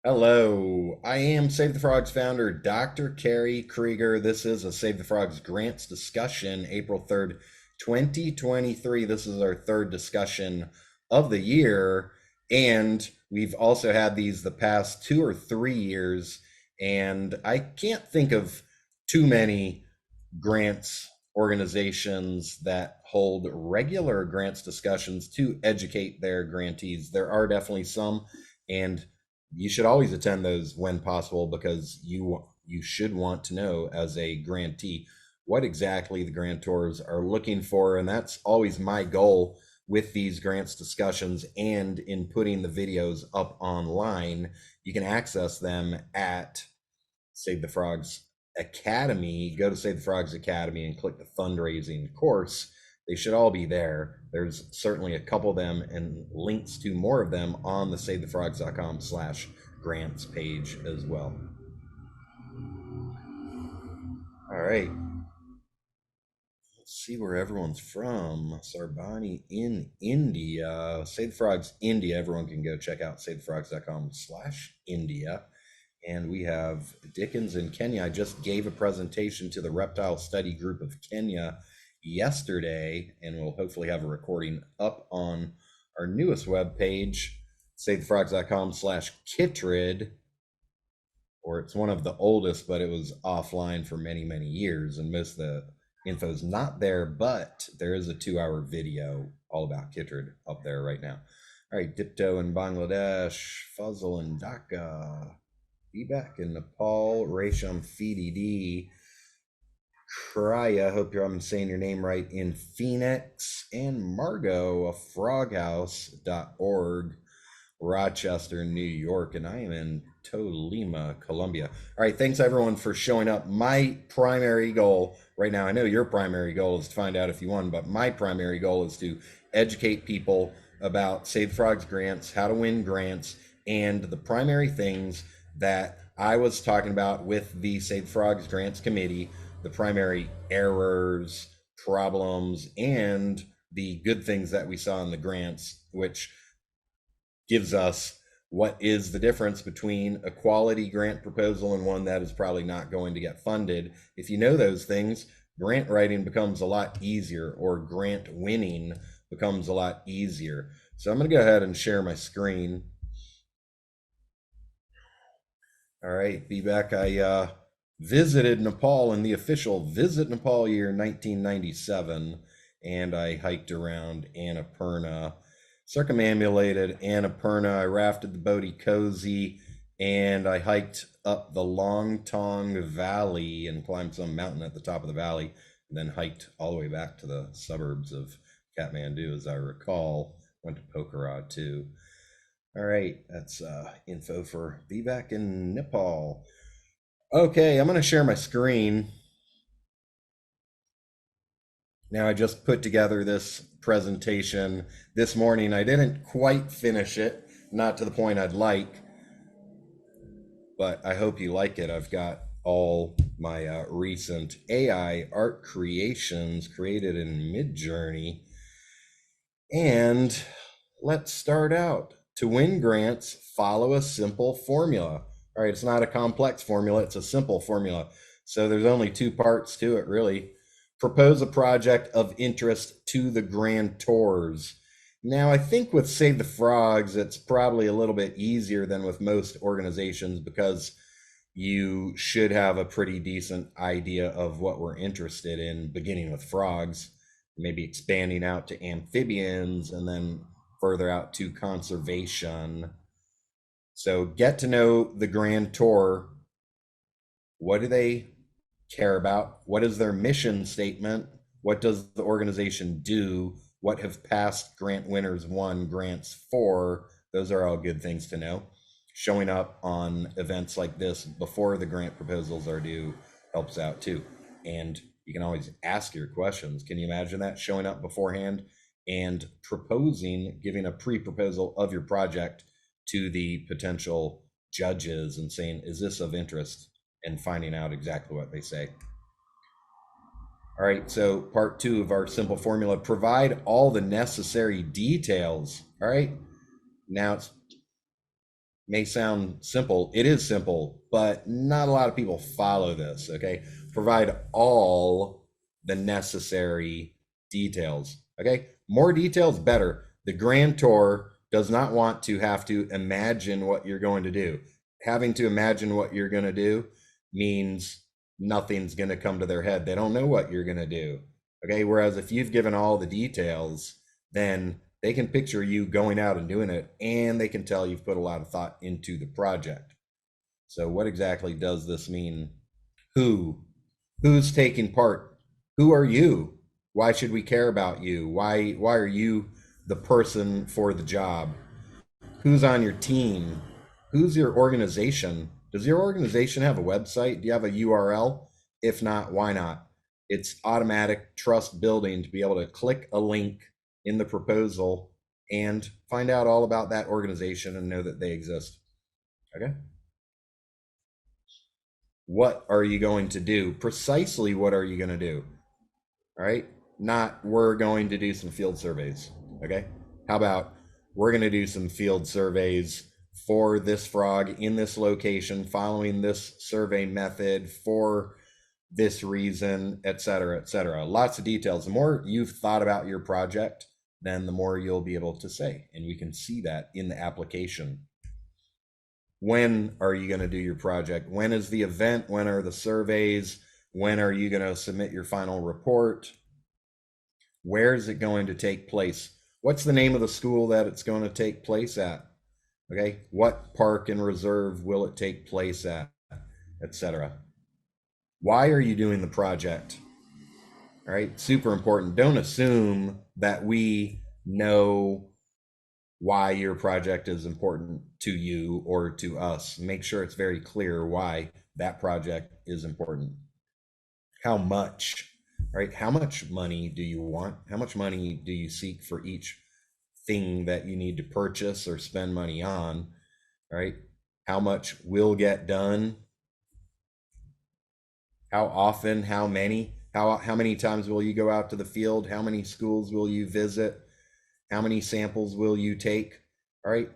Hello, I am Save the Frogs founder, Dr. Kerry Kriger. This is a Save the Frogs grants discussion, April 3rd, 2023. This is our third discussion of the year, and we've also had these the past 2 or 3 years, and I can't think of too many grants organizations that hold regular grants discussions to educate their grantees. There are definitely some, and you should always attend those when possible because you should want to know as a grantee what exactly the grantors are looking for, and that's always my goal with these grants discussions and in putting the videos up online. You can access them at Save the Frogs Academy. Go to Save the Frogs Academy and click the fundraising course. They should all be there. There's certainly a couple of them and links to more of them on the savethefrogs.com/grants page as well. All right. Let's see where everyone's from. Sarbani in India. Save the Frogs India. Everyone can go check out savethefrogs.com/India. And we have Dickens in Kenya. I just gave a presentation to the Reptile Study Group of Kenya yesterday, and we'll hopefully have a recording up on our newest webpage, savethefrogs.com/Kitrid, or it's one of the oldest, but it was offline for many, many years, and most of the info is not there, but there is a 2-hour video all about Kitrid up there right now. All right, Dipto in Bangladesh, Fuzzle in Dhaka, Ibague in Nepal, Resham FDD, Kraya, hope I'm saying your name right, in Phoenix, and Margot of froghouse.org, Rochester, New York, and I am in Tolima, Colombia. All right, thanks everyone for showing up. My primary goal right now, I know your primary goal is to find out if you won, but my primary goal is to educate people about Save the Frogs grants, how to win grants, and the primary things that I was talking about with the Save the Frogs Grants Committee, the primary errors, problems, and the good things that we saw in the grants, which gives us what is the difference between a quality grant proposal and one that is probably not going to get funded. If you know those things, grant writing becomes a lot easier, or grant winning becomes a lot easier. So I'm going to go ahead and share my screen. All right, be back. I visited Nepal in the official Visit Nepal year 1997, and I hiked around Annapurna, circumambulated Annapurna. I rafted the Bodhi Cozy, and I hiked up the Long Tong Valley and climbed some mountain at the top of the valley, and then hiked all the way back to the suburbs of Kathmandu, as I recall. Went to Pokhara too. All right, that's info for Ibague in Nepal. Okay, I'm going to share my screen. Now, I just put together this presentation this morning. I didn't quite finish it, not to the point I'd like, but I hope you like it. I've got all my recent AI art creations created in Midjourney. And let's start out. To win grants, follow a simple formula. All right, it's not a complex formula, it's a simple formula. So there's only two parts to it, really. Propose a project of interest to the grantors. Now, I think with Save the Frogs, it's probably a little bit easier than with most organizations because you should have a pretty decent idea of what we're interested in, beginning with frogs, maybe expanding out to amphibians, and then further out to conservation. So get to know the grantor. What do they care about? What is their mission statement? What does the organization do? What have past grant winners won grants for? Those are all good things to know. Showing up on events like this before the grant proposals are due helps out too. And you can always ask your questions. Can you imagine that? Showing up beforehand and proposing, giving a pre-proposal of your project to the potential judges and saying, is this of interest? And finding out exactly what they say. All right, so part 2 of our simple formula, provide all the necessary details. All right, now it's may sound simple. It is simple, but not a lot of people follow this. Okay. Provide all the necessary details. Okay. More details, better. The grantor does not want to have to imagine what you're going to do. Having to imagine what you're going to do means nothing's going to come to their head. They don't know what you're going to do. Okay. Whereas if you've given all the details, then they can picture you going out and doing it, and they can tell you've put a lot of thought into the project. So what exactly does this mean? Who? Who's taking part? Who are you? Why should we care about you? Why are you the person for the job? Who's on your team? Who's your organization? Does your organization have a website? Do you have a URL? If not, why not? It's automatic trust building to be able to click a link in the proposal and find out all about that organization and know that they exist. Okay. What are you going to do? Precisely what are you going to do? All right. Not we're going to do some field surveys. Okay. How about we're going to do some field surveys for this frog in this location, following this survey method for this reason, et cetera, et cetera. Lots of details. The more you've thought about your project, then the more you'll be able to say. And we can see that in the application. When are you going to do your project? When is the event? When are the surveys? When are you going to submit your final report? Where is it going to take place? What's the name of the school that it's going to take place at? Okay, what park and reserve will it take place at, etc. Why are you doing the project? All right, super important. Don't assume that we know why your project is important to you or to us. Make sure it's very clear why that project is important. How much, right? How much money do you want? How much money do you seek for each thing that you need to purchase or spend money on, right? How much will get done? How often? How many? How many times will you go out to the field? How many schools will you visit? How many samples will you take? All right.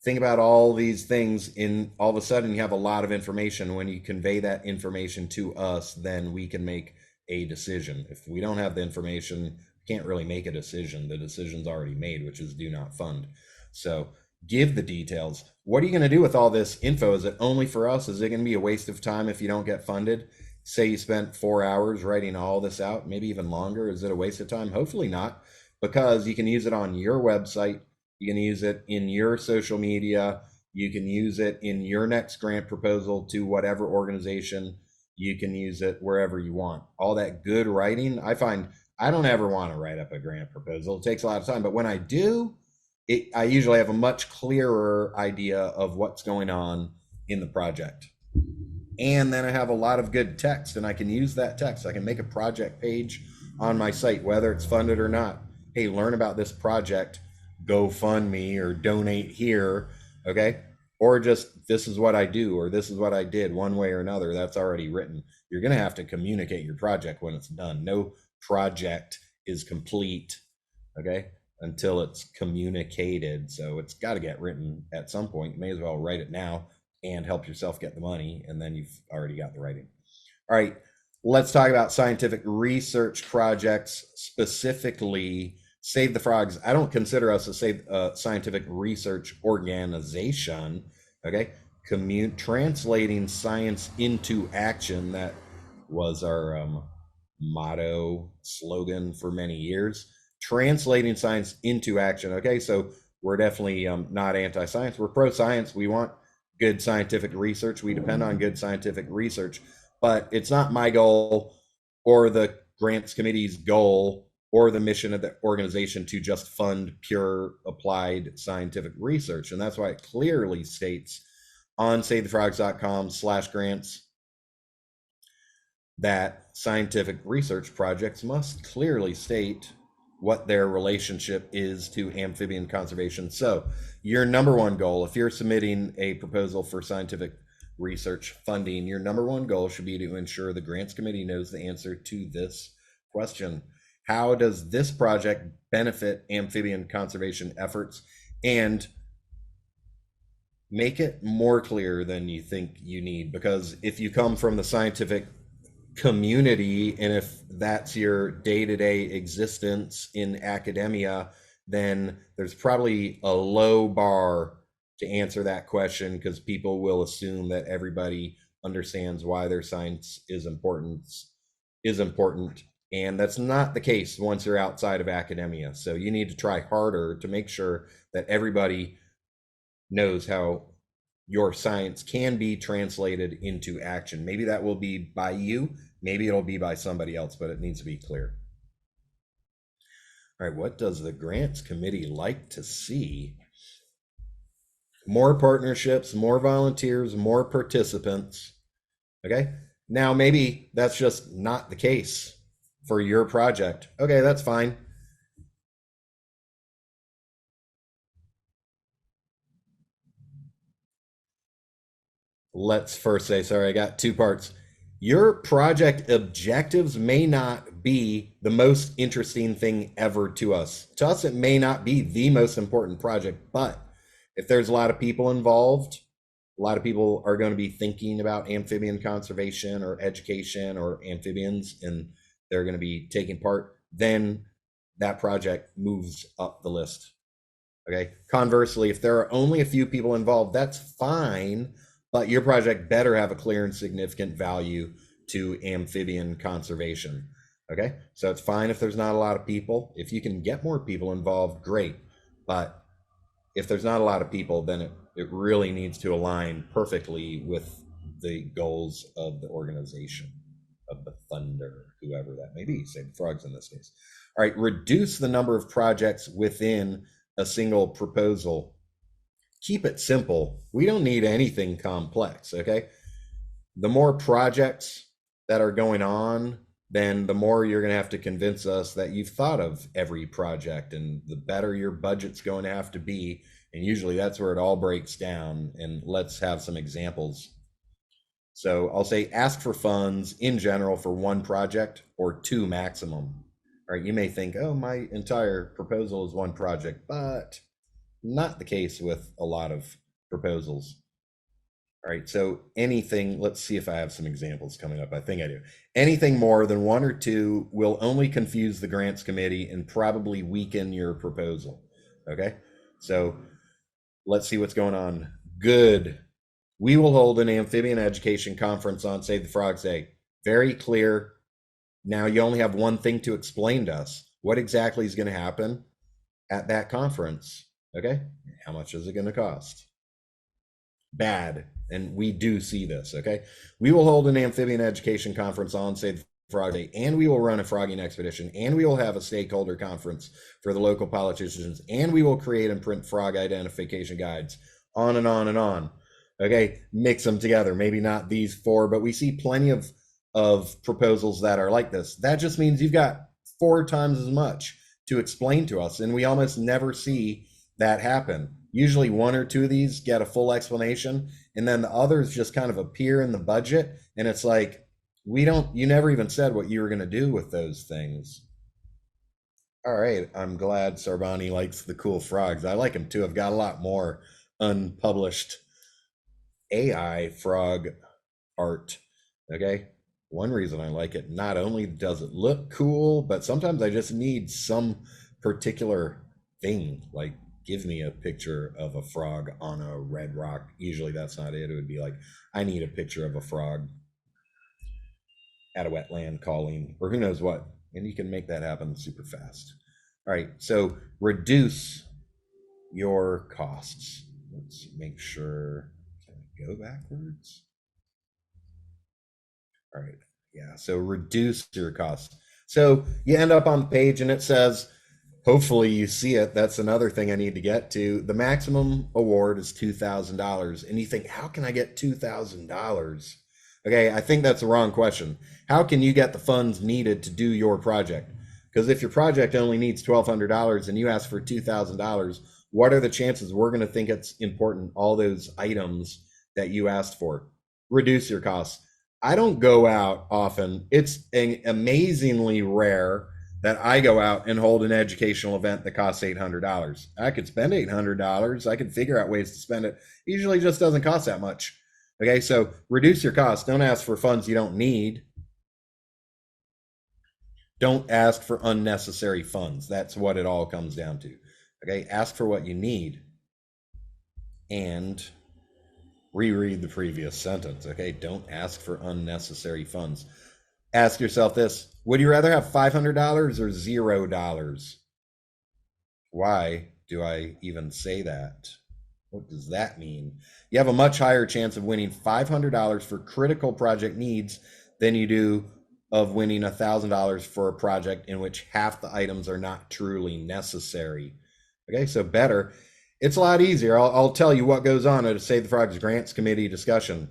Think about all these things. In all of a sudden, you have a lot of information. When you convey that information to us, then we can make a decision. If we don't have the information, we can't really make a decision. The decision's already made, which is do not fund. So give the details. What are you going to do with all this info? Is it only for us? Is it going to be a waste of time if you don't get funded? Say you spent 4 hours writing all this out, maybe even longer. Is it a waste of time? Hopefully not, because you can use it on your website. You can use it in your social media. You can use it in your next grant proposal to whatever organization. You can use it wherever you want. All that good writing, I find I don't ever want to write up a grant proposal. It takes a lot of time, but when I do, I usually have a much clearer idea of what's going on in the project. And then I have a lot of good text, and I can use that text. I can make a project page on my site, whether it's funded or not. Hey, learn about this project, go fund me or donate here. Okay. Or just this is what I do, or this is what I did, one way or another. That's already written. You're going to have to communicate your project when it's done. No project is complete. Okay. Until it's communicated. So it's got to get written at some point. You may as well write it now and help yourself get the money, and then you've already got the writing. All right, let's talk about scientific research projects, specifically Save the Frogs. I don't consider us a scientific research organization. Okay, translating science into action. That was our motto, slogan for many years. Translating science into action. Okay, so we're definitely not anti-science. We're pro-science. We want good scientific research. We depend on good scientific research, but it's not my goal or the grants committee's goal or the mission of the organization to just fund pure applied scientific research. And that's why it clearly states on savethefrogs.com/grants that scientific research projects must clearly state what their relationship is to amphibian conservation. So your number one goal, if you're submitting a proposal for scientific research funding, your number one goal should be to ensure the grants committee knows the answer to this question. How does this project benefit amphibian conservation efforts? And Make it more clear than you think you need, because if you come from the scientific community and if that's your day-to-day existence in academia, then there's probably a low bar to answer that question, because people will assume that everybody understands why their science is important, and that's not the case once you're outside of academia. So you need to try harder to make sure that everybody knows how your science can be translated into action. Maybe that will be by you, maybe it'll be by somebody else, but it needs to be clear. All right, what does the grants committee like to see? More partnerships, more volunteers, more participants. Okay, now maybe that's just not the case for your project. Okay, that's fine. Let's first say, sorry, I got two parts. Your project objectives may not be the most interesting thing ever to us. To us, it may not be the most important project, but if there's a lot of people involved, a lot of people are going to be thinking about amphibian conservation or education or amphibians, and they're going to be taking part, then that project moves up the list. Okay. Conversely, if there are only a few people involved, that's fine, but your project better have a clear and significant value to amphibian conservation. Okay. So it's fine if there's not a lot of people. If you can get more people involved, great. But if there's not a lot of people, then it really needs to align perfectly with the goals of the organization, of the funder, whoever that may be, say the frogs in this case. All right, reduce the number of projects within a single proposal. Keep it simple. We don't need anything complex, okay? The more projects that are going on, then the more you're going to have to convince us that you've thought of every project, and the better your budget's going to have to be. And usually that's where it all breaks down. And let's have some examples. So I'll say ask for funds in general for one project or two maximum. All right, you may think, oh, my entire proposal is one project, but not the case with a lot of proposals. All right, so anything, let's see if I have some examples coming up. I think I do. Anything more than one or two will only confuse the grants committee and probably weaken your proposal. Okay, so let's see what's going on. Good. We will hold an amphibian education conference on Save the Frogs Day. Very clear. Now you only have one thing to explain to us. What exactly is going to happen at that conference? Okay, how much is it going to cost? Bad. And we do see this. Okay, we will hold an amphibian education conference on Save the Frog Day, and we will run a frogging expedition, and we will have a stakeholder conference for the local politicians, and we will create and print frog identification guides, on and on and on. Okay, mix them together. Maybe not these four, but we see plenty of proposals that are like this. That just means you've got 4 times as much to explain to us, and we almost never see that happen. Usually one or two of these get a full explanation, and then the others just kind of appear in the budget, and it's like, you never even said what you were going to do with those things. All right, I'm glad Sarbani likes the cool frogs. I like them too. I've got a lot more unpublished AI frog art. Okay, one reason I like it, not only does it look cool, but sometimes I just need some particular thing, like give me a picture of a frog on a red rock. Usually that's not it. It would be like, I need a picture of a frog at a wetland calling, or who knows what. And you can make that happen super fast. All right, so reduce your costs. Let's make sure, can I go backwards? All right, yeah, so reduce your costs. So you end up on the page and it says, hopefully you see it. That's another thing I need to get to. The maximum award is $2,000. And you think, how can I get $2,000? Okay, I think that's the wrong question. How can you get the funds needed to do your project? Because if your project only needs $1,200 and you ask for $2,000, what are the chances we're going to think it's important, all those items that you asked for? Reduce your costs. I don't go out often. It's amazingly rare that I go out and hold an educational event that costs $800. I could spend $800. I could figure out ways to spend it. It usually just doesn't cost that much. Okay, so reduce your costs. Don't ask for funds you don't need. Don't ask for unnecessary funds. That's what it all comes down to. Okay, ask for what you need and reread the previous sentence. Okay, don't ask for unnecessary funds. Ask yourself this: would you rather have $500 or $0? Why do I even say that? What does that mean? You have a much higher chance of winning $500 for critical project needs than you do of winning $1,000 for a project in which half the items are not truly necessary. Okay, so better. It's a lot easier. I'll tell you what goes on at a Save the Frogs Grants Committee discussion.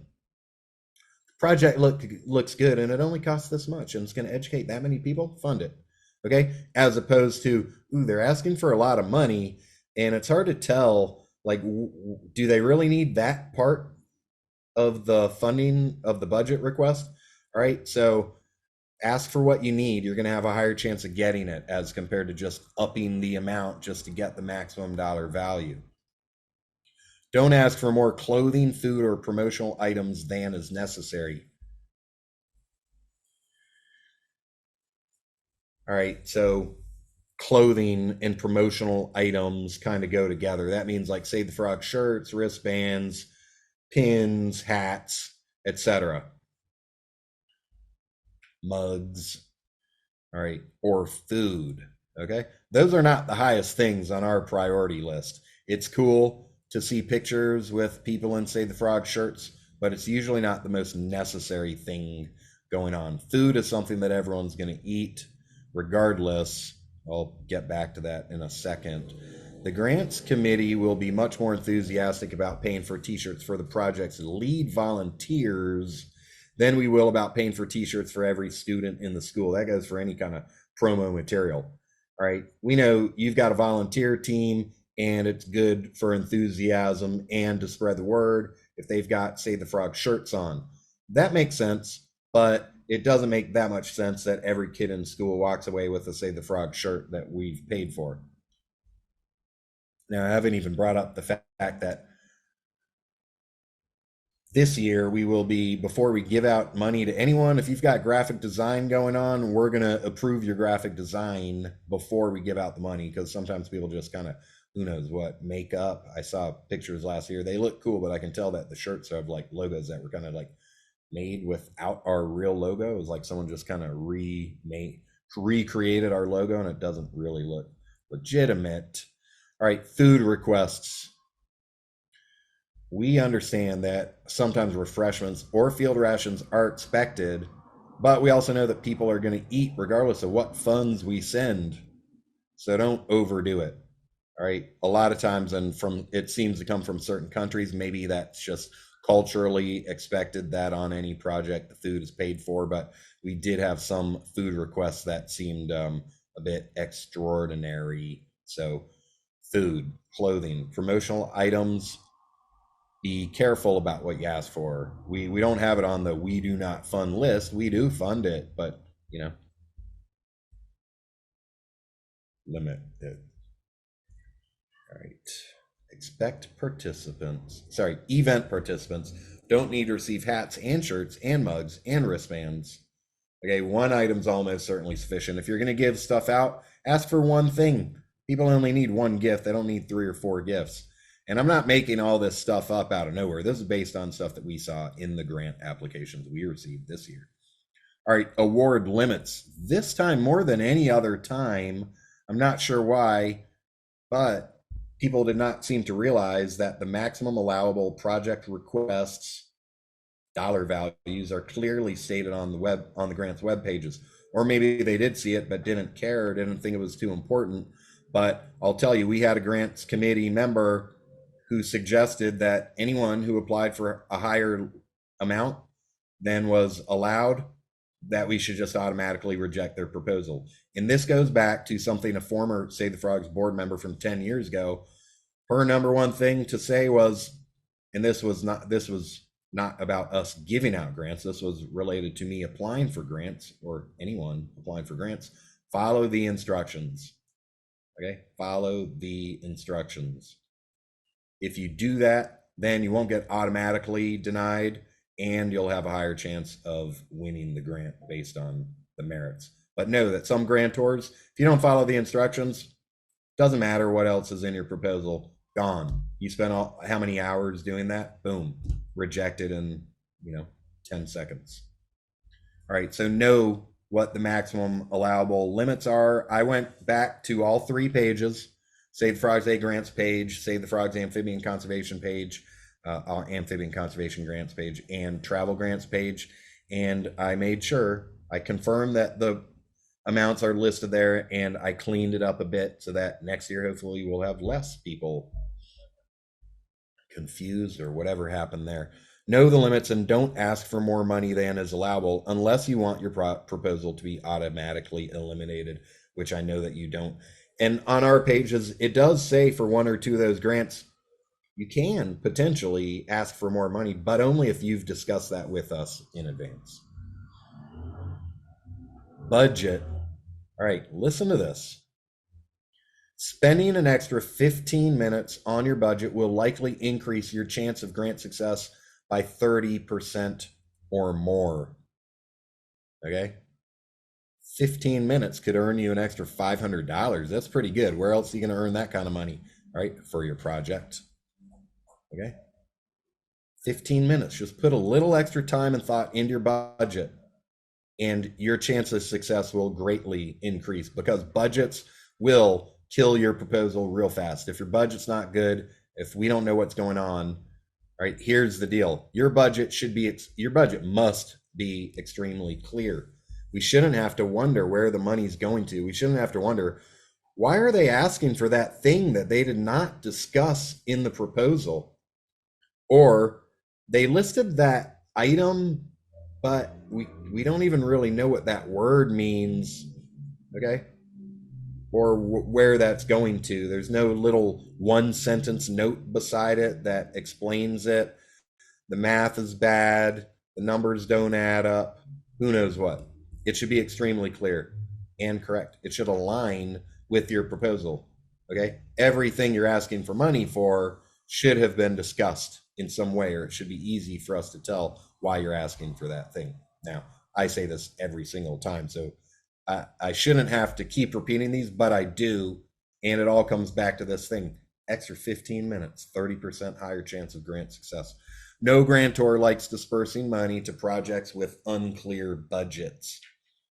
Project looks good and it only costs this much and it's going to educate that many people. Fund it. Okay, as opposed to, ooh, they're asking for a lot of money and it's hard to tell, like, do they really need that part of the funding of the budget request? All right, so ask for what you need. You're going to have a higher chance of getting it as compared to just upping the amount just to get the maximum dollar value. Don't ask for more clothing, food, or promotional items than is necessary. All right, so clothing and promotional items kind of go together. That means like Save the Frog shirts, wristbands, pins, hats, etc. Mugs, all right, or food. Okay, those are not the highest things on our priority list. It's cool to see pictures with people in Save the Frog shirts, but it's usually not the most necessary thing going on. Food is something that everyone's going to eat regardless. I'll get back to that in a second. The grants committee will be much more enthusiastic about paying for t-shirts for the project's lead volunteers than we will about paying for t-shirts for every student in the school. That goes for any kind of promo material. All right, we know you've got a volunteer team and it's good for enthusiasm and to spread the word if they've got Save the Frog shirts on. That makes sense, but it doesn't make that much sense that every kid in school walks away with a Save the Frog shirt that we've paid for. Now, I haven't even brought up the fact that this year we will be, before we give out money to anyone, if you've got graphic design going on, we're going to approve your graphic design before we give out the money, because sometimes people just kind of, who knows what, make up. I saw pictures last year. They look cool, but I can tell that the shirts have like logos that were kind of like made without our real logo. It was like someone just kind of recreated our logo and it doesn't really look legitimate. All right, food requests. We understand that sometimes refreshments or field rations are expected, but we also know that people are going to eat regardless of what funds we send. So don't overdo it. All right. A lot of times, and from it seems to come from certain countries, maybe that's just culturally expected that on any project the food is paid for, but we did have some food requests that seemed a bit extraordinary. So food, clothing, promotional items, be careful about what you ask for. We don't have it on the we do not fund list. We do fund it, but limit it. All right. Event participants don't need to receive hats and shirts and mugs and wristbands. Okay, one item's almost certainly sufficient. If you're going to give stuff out, ask for one thing. People only need one gift. They don't need 3 or 4 gifts. And I'm not making all this stuff up out of nowhere. This is based on stuff that we saw in the grant applications we received this year. All right, award limits. This time more than any other time. I'm not sure why, but people did not seem to realize that the maximum allowable project requests dollar values are clearly stated on the grant's web pages. Or maybe they did see it but didn't care, didn't think it was too important. But I'll tell you, we had a grants committee member who suggested that anyone who applied for a higher amount than was allowed, that we should just automatically reject their proposal. And this goes back to something a former Save the Frogs board member from 10 years ago, her number one thing to say was, and this was not about us giving out grants, this was related to me applying for grants, or anyone applying for grants, Follow the instructions. Okay, follow the instructions. If you do that, then you won't get automatically denied, and you'll have a higher chance of winning the grant based on the merits. But know that some grantors, if you don't follow the instructions, doesn't matter what else is in your proposal, gone. You spent how many hours doing that? Boom, rejected in 10 seconds. All right, so know what the maximum allowable limits are. I went back to all 3 pages: Save the Frogs A Grants page, Save the Frogs Amphibian Conservation page, Amphibian Conservation Grants page, and Travel Grants page. And I made sure, I confirmed that the amounts are listed there, and I cleaned it up a bit so that next year, hopefully, we'll have less people confused or whatever happened there. Know the limits and don't ask for more money than is allowable unless you want your proposal to be automatically eliminated, which I know that you don't. And on our pages, it does say for 1 or 2 of those grants, you can potentially ask for more money, but only if you've discussed that with us in advance. Budget. All right, listen to this. Spending an extra 15 minutes on your budget will likely increase your chance of grant success by 30% or more. Okay? 15 minutes could earn you an extra $500. That's pretty good. Where else are you going to earn that kind of money? All right, for your project. Okay? 15 minutes. Just put a little extra time and thought into your budget, and your chance of success will greatly increase, because budgets will kill your proposal real fast. If your budget's not good, if we don't know what's going on, all right, here's the deal. Your budget must be extremely clear. We shouldn't have to wonder where the money's going to. We shouldn't have to wonder, why are they asking for that thing that they did not discuss in the proposal? Or they listed that item, but we don't even really know what that word means, okay? Or where that's going to. There's no little 1-sentence note beside it that explains it. The math is bad. The numbers don't add up. Who knows what? It should be extremely clear and correct. It should align with your proposal, okay? Everything you're asking for money for should have been discussed in some way, or it should be easy for us to tell why you're asking for that thing. Now, I say this every single time, so I shouldn't have to keep repeating these, but I do, and it all comes back to this thing: extra 15 minutes, 30% higher chance of grant success. No grantor likes dispersing money to projects with unclear budgets.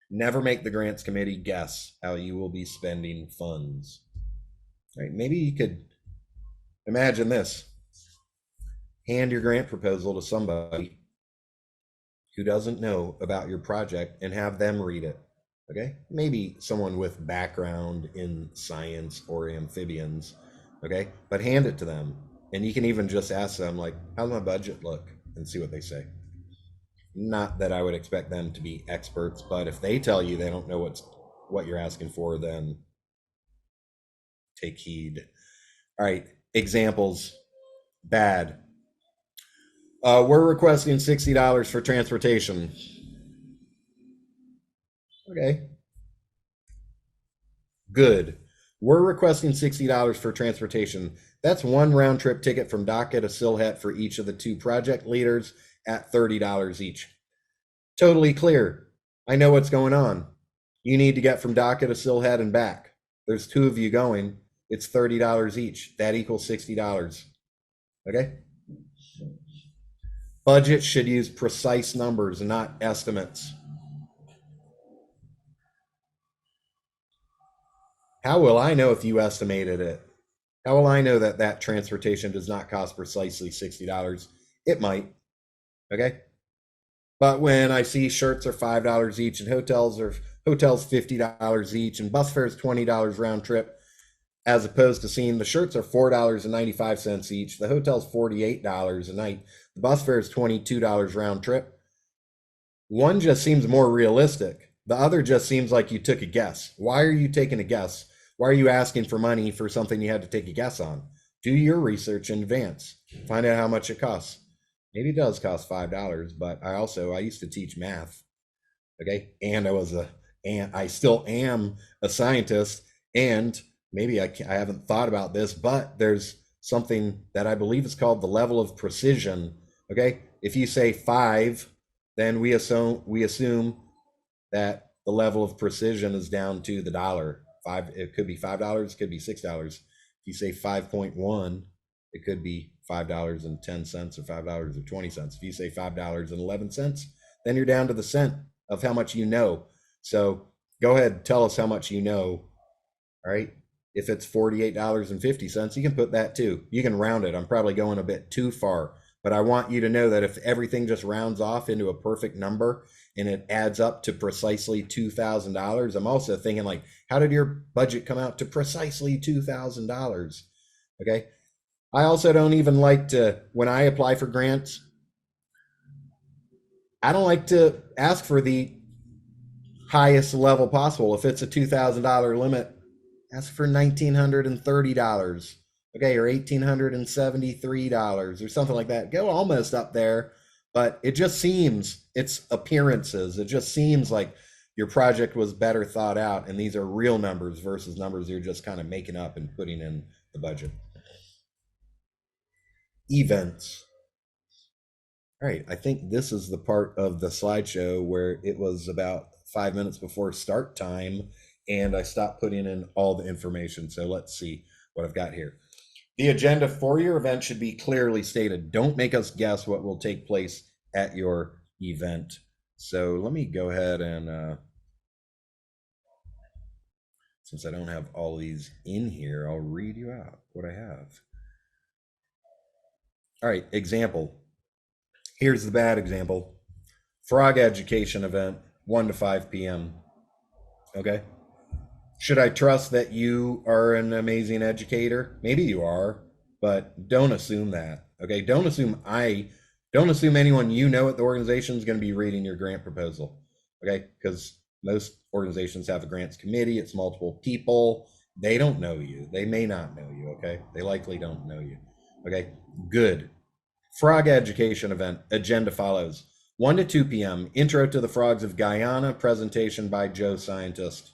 Never make the grants committee guess how you will be spending funds. All right, maybe you could imagine this: hand your grant proposal to somebody who doesn't know about your project and have them read it. Okay, maybe someone with background in science or amphibians. Okay, but hand it to them, and you can even just ask them, like, how's my budget look, and see what they say. Not that I would expect them to be experts, but if they tell you they don't know what you're asking for, then take heed. All right, examples. Bad. We're requesting $60 for transportation. Okay. Good. We're requesting $60 for transportation. That's 1 round trip ticket from Dhaka to Sylhet for each of the 2 project leaders at $30 each. Totally clear. I know what's going on. You need to get from Dhaka to Sylhet and back. There's 2 of you going. It's $30 each. That equals $60. Okay? Budget should use precise numbers and not estimates. How will I know if you estimated it? How will I know that that transportation does not cost precisely $60? It might. Okay? But when I see shirts are $5 each and hotels $50 each and bus fares $20 round trip, as opposed to seeing the shirts are $4.95 each, the hotel's $48 a night, the bus fare is $22 round trip, one just seems more realistic. The other just seems like you took a guess. Why are you taking a guess? Why are you asking for money for something you had to take a guess on? Do your research in advance. Find out how much it costs. Maybe it does cost $5, but I used to teach math, okay? And I was a and I still am a scientist. And maybe I haven't thought about this, but there's something that I believe is called the level of precision. Okay, if you say 5, then we assume that the level of precision is down to the dollar. Five, it could be $5, it could be $6. If you say 5.1, it could be $5.10 or $5.20. If you say $5.11, then you're down to the cent of how much you know. So go ahead, tell us how much you know. All right. If it's $48.50, you can put that too. You can round it. I'm probably going a bit too far, but I want you to know that if everything just rounds off into a perfect number and it adds up to precisely $2,000, I'm also thinking, like, how did your budget come out to precisely $2,000? Okay. I also don't even like to, when I apply for grants, I don't like to ask for the highest level possible. If it's a $2,000 limit, ask for $1,930, okay, or $1,873 or something like that. Go almost up there, but it just seems, it's appearances. It just seems like your project was better thought out, and these are real numbers versus numbers you're just kind of making up and putting in the budget. Events. All right, I think this is the part of the slideshow where it was about 5 minutes before start time, and I stopped putting in all the information. So let's see what I've got here. The agenda for your event should be clearly stated. Don't make us guess what will take place at your event. So let me go ahead and, since I don't have all these in here, I'll read you out what I have. All right, example. Here's the bad example. Frog education event, 1 to 5 p.m. Okay. Should I trust that you are an amazing educator? Maybe you are, but don't assume that. Okay. Don't assume anyone you know at the organization is going to be reading your grant proposal. Okay. Because most organizations have a grants committee, it's multiple people. They don't know you. They may not know you. Okay. They likely don't know you. Okay. Good. Frog education event. Agenda follows. 1 to 2 p.m. Intro to the Frogs of Guyana, presentation by Joe Scientist.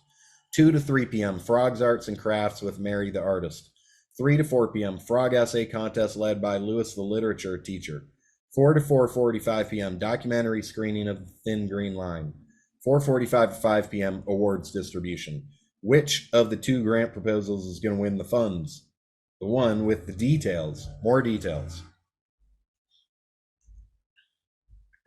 2 to 3 p.m. Frogs Arts and Crafts with Mary the Artist. 3 to 4 p.m. Frog essay contest led by Lewis the literature teacher. 4 to 4:45 p.m. Documentary screening of Thin Green Line. 4:45 to 5 p.m. awards distribution. Which of the 2 grant proposals is going to win the funds? The one with the details, more details.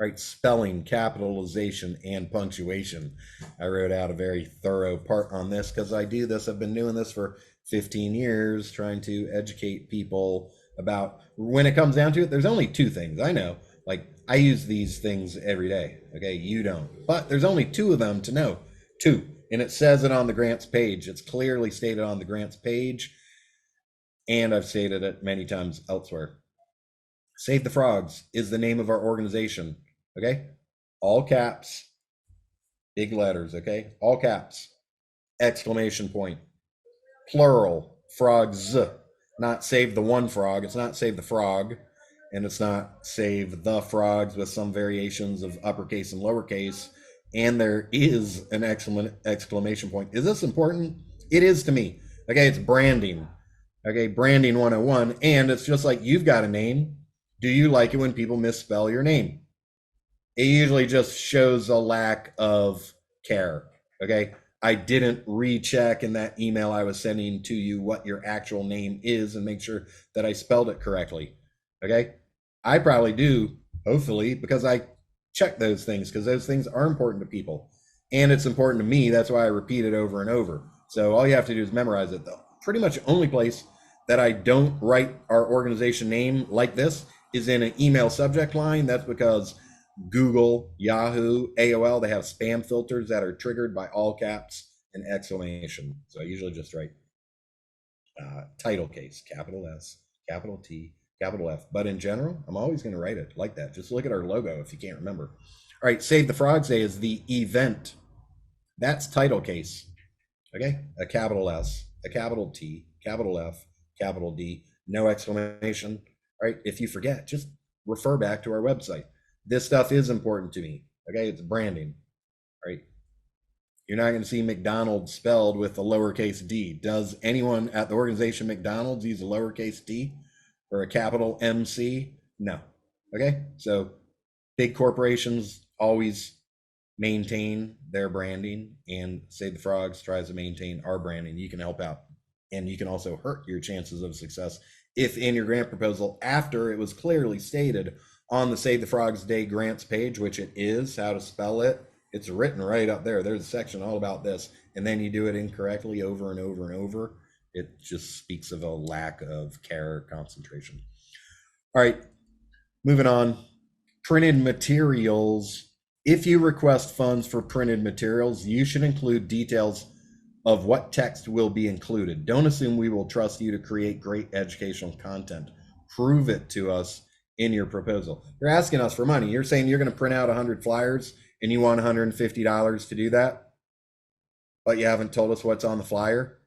Right, spelling, capitalization, and punctuation. I wrote out a very thorough part on this because I do this. I've been doing this for 15 years, trying to educate people about, when it comes down to it, there's only 2 things. I know, like, I use these things every day. Okay, you don't. But there's only 2 of them to know. 2. And it says it on the grants page. It's clearly stated on the grants page. And I've stated it many times elsewhere. Save the Frogs is the name of our organization. Okay, all caps, big letters. Okay, all caps, exclamation point, plural, frogs, not save the one frog. It's not save the frog, and it's not save the frogs with some variations of uppercase and lowercase. And there is an exclamation point. Is this important? It is to me. Okay, it's branding. Okay, branding 101. And it's just like, you've got a name. Do you like it when people misspell your name? It usually just shows a lack of care. Okay. I didn't recheck in that email I was sending to you what your actual name is and make sure that I spelled it correctly. Okay. I probably do, hopefully, because I check those things, because those things are important to people. And it's important to me. That's why I repeat it over and over. So all you have to do is memorize it. The pretty much only place that I don't write our organization name like this is in an email subject line. That's because Google, Yahoo, AOL, they have spam filters that are triggered by all caps and exclamation. So I usually just write title case, capital S, capital T, capital F. But in general, I'm always going to write it like that. Just look at our logo if you can't remember. All right, Save the Frogs Day is the event. That's title case. Okay, a capital S, a capital T, capital F, capital D, no exclamation. All right, if you forget, just refer back to our website. This stuff is important to me. Okay, it's branding. Right. You're not going to see McDonald's spelled with a lowercase d. Does anyone at the organization McDonald's use a lowercase d or a capital MC? No. Okay, so big corporations always maintain their branding, and Save the Frogs tries to maintain our branding. You can help out, and you can also hurt your chances of success if in your grant proposal, after it was clearly stated on the Save the Frogs Day grants page, which it is, how to spell it, it's written right up there. There's a section all about this, and then you do it incorrectly over and over and over. It just speaks of a lack of care, concentration. All right, moving on. Printed materials. If you request funds for printed materials, you should include details of what text will be included. Don't assume we will trust you to create great educational content. Prove it to us in your proposal. You're asking us for money. You're saying you're going to print out 100 flyers and you want $150 to do that, but you haven't told us what's on the flyer.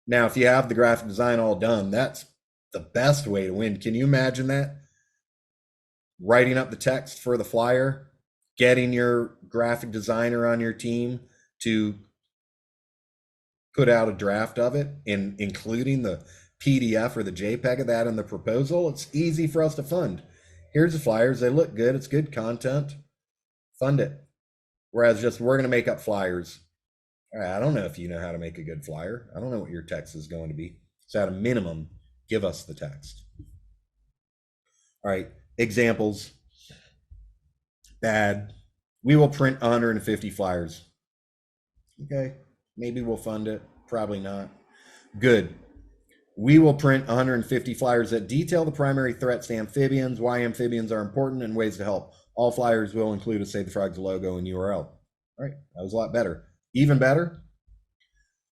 Now, if you have the graphic design all done, that's the best way to win. Can you imagine that? Writing up the text for the flyer, getting your graphic designer on your team to put out a draft of it and including the PDF or the JPEG of that in the proposal. It's easy for us to fund. Here's the flyers. They look good. It's good content. Fund it. Whereas just we're going to make up flyers. I don't know if you know how to make a good flyer. I don't know what your text is going to be. So at a minimum, give us the text. All right. Examples. Bad. We will print 150 flyers. Okay. Maybe we'll fund it. Probably not. Good. We will print 150 flyers that detail the primary threats to amphibians, why amphibians are important, and ways to help. All flyers will include a Save the Frogs logo and URL. All right, that was a lot better. Even better,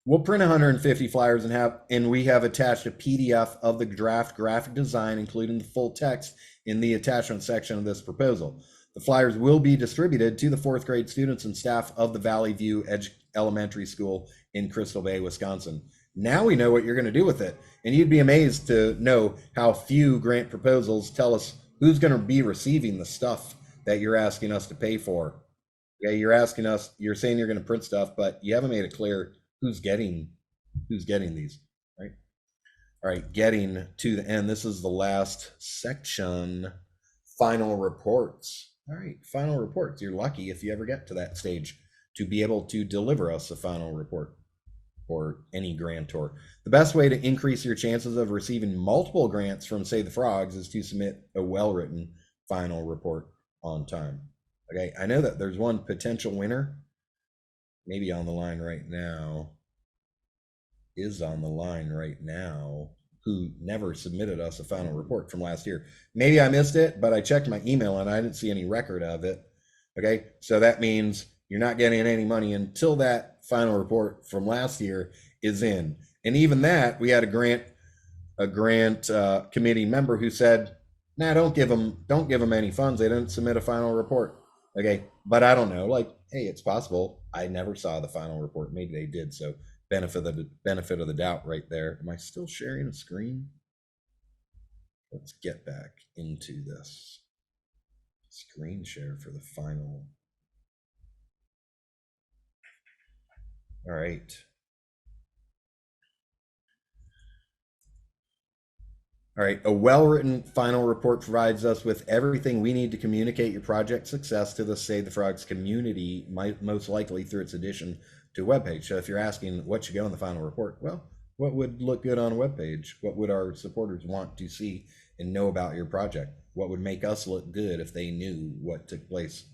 we'll print 150 flyers and we have attached a PDF of the draft graphic design, including the full text in the attachment section of this proposal. The flyers will be distributed to the 4th grade students and staff of the Valley View Elementary School in Crystal Bay, Wisconsin. Now we know what you're going to do with it. And you'd be amazed to know how few grant proposals tell us who's going to be receiving the stuff that you're asking us to pay for. Yeah, you're saying you're going to print stuff, but you haven't made it clear who's getting these, right? All right, getting to the end. This is the last section, final reports. All right, final reports. You're lucky if you ever get to that stage to be able to deliver us a final report or any grantor. The best way to increase your chances of receiving multiple grants from Save the Frogs is to submit a well-written final report on time. Okay, I know that there's one potential winner, maybe on the line right now, who never submitted us a final report from last year. Maybe I missed it, but I checked my email and I didn't see any record of it. Okay, so that means you're not getting any money until that final report from last year is in. And even that, we had a grant committee member who said, "Nah, don't give them any funds. They didn't submit a final report." Okay, but I don't know. Like, hey, it's possible. I never saw the final report. Maybe they did. So benefit of the doubt right there. Am I still sharing a screen? Let's get back into this screen share for the final. All right. All right, a well-written final report provides us with everything we need to communicate your project success to the Save the Frogs community, most likely through its addition to a webpage. So if you're asking what should go in the final report, well, what would look good on a webpage? What would our supporters want to see and know about your project? What would make us look good if they knew what took place?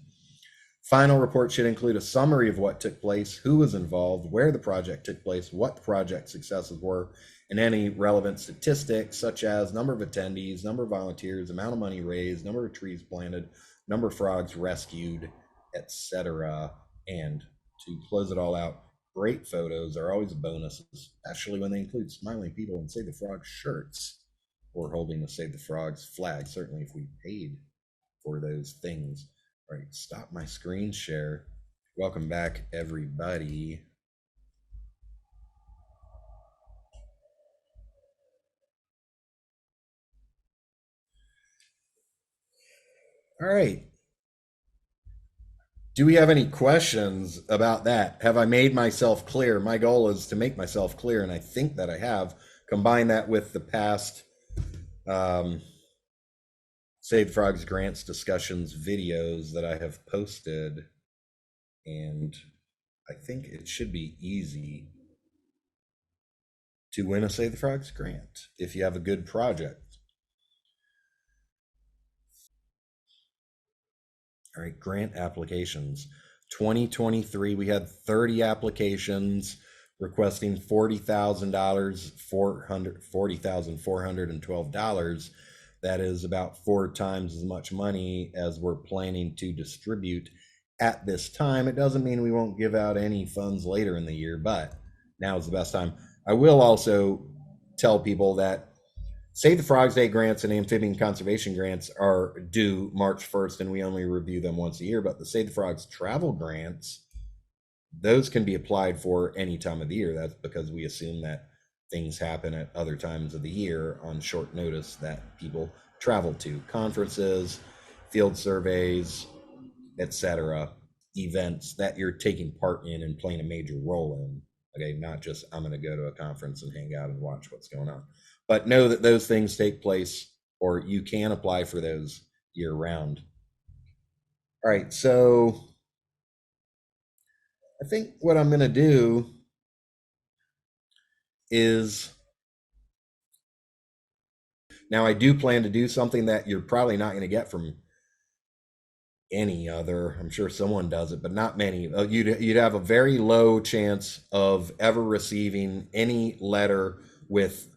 Final report should include a summary of what took place, who was involved, where the project took place, what the project successes were, and any relevant statistics such as number of attendees, number of volunteers, amount of money raised, number of trees planted, number of frogs rescued, etc. And to close it all out, great photos are always a bonus, especially when they include smiling people and Save the Frogs shirts or holding the Save the Frogs flag, certainly if we paid for those things. All right, stop my screen share. Welcome back, everybody. All right. Do we have any questions about that? Have I made myself clear? My goal is to make myself clear, and I think that I have. Combine that with the past um, Save the Frogs grants discussions videos that I have posted, and I think it should be easy to win a Save the Frogs grant if you have a good project. All right, grant applications. 2023, we had 30 applications requesting $40,000, $40,412. That is about 4 times as much money as we're planning to distribute at this time. It doesn't mean we won't give out any funds later in the year, but now is the best time. I will also tell people that Save the Frogs Day grants and amphibian conservation grants are due March 1st, and we only review them once a year. But the Save the Frogs travel grants, those can be applied for any time of the year. That's because we assume that things happen at other times of the year on short notice that people travel to conferences, field surveys, etc., events that you're taking part in and playing a major role in. Okay, not just I'm going to go to a conference and hang out and watch what's going on, but know that those things take place, or you can apply for those year round. All right, so I think what I'm going to do is now I do plan to do something that you're probably not going to get from any other. I'm sure someone does it, but not many. You'd have a very low chance of ever receiving any letter with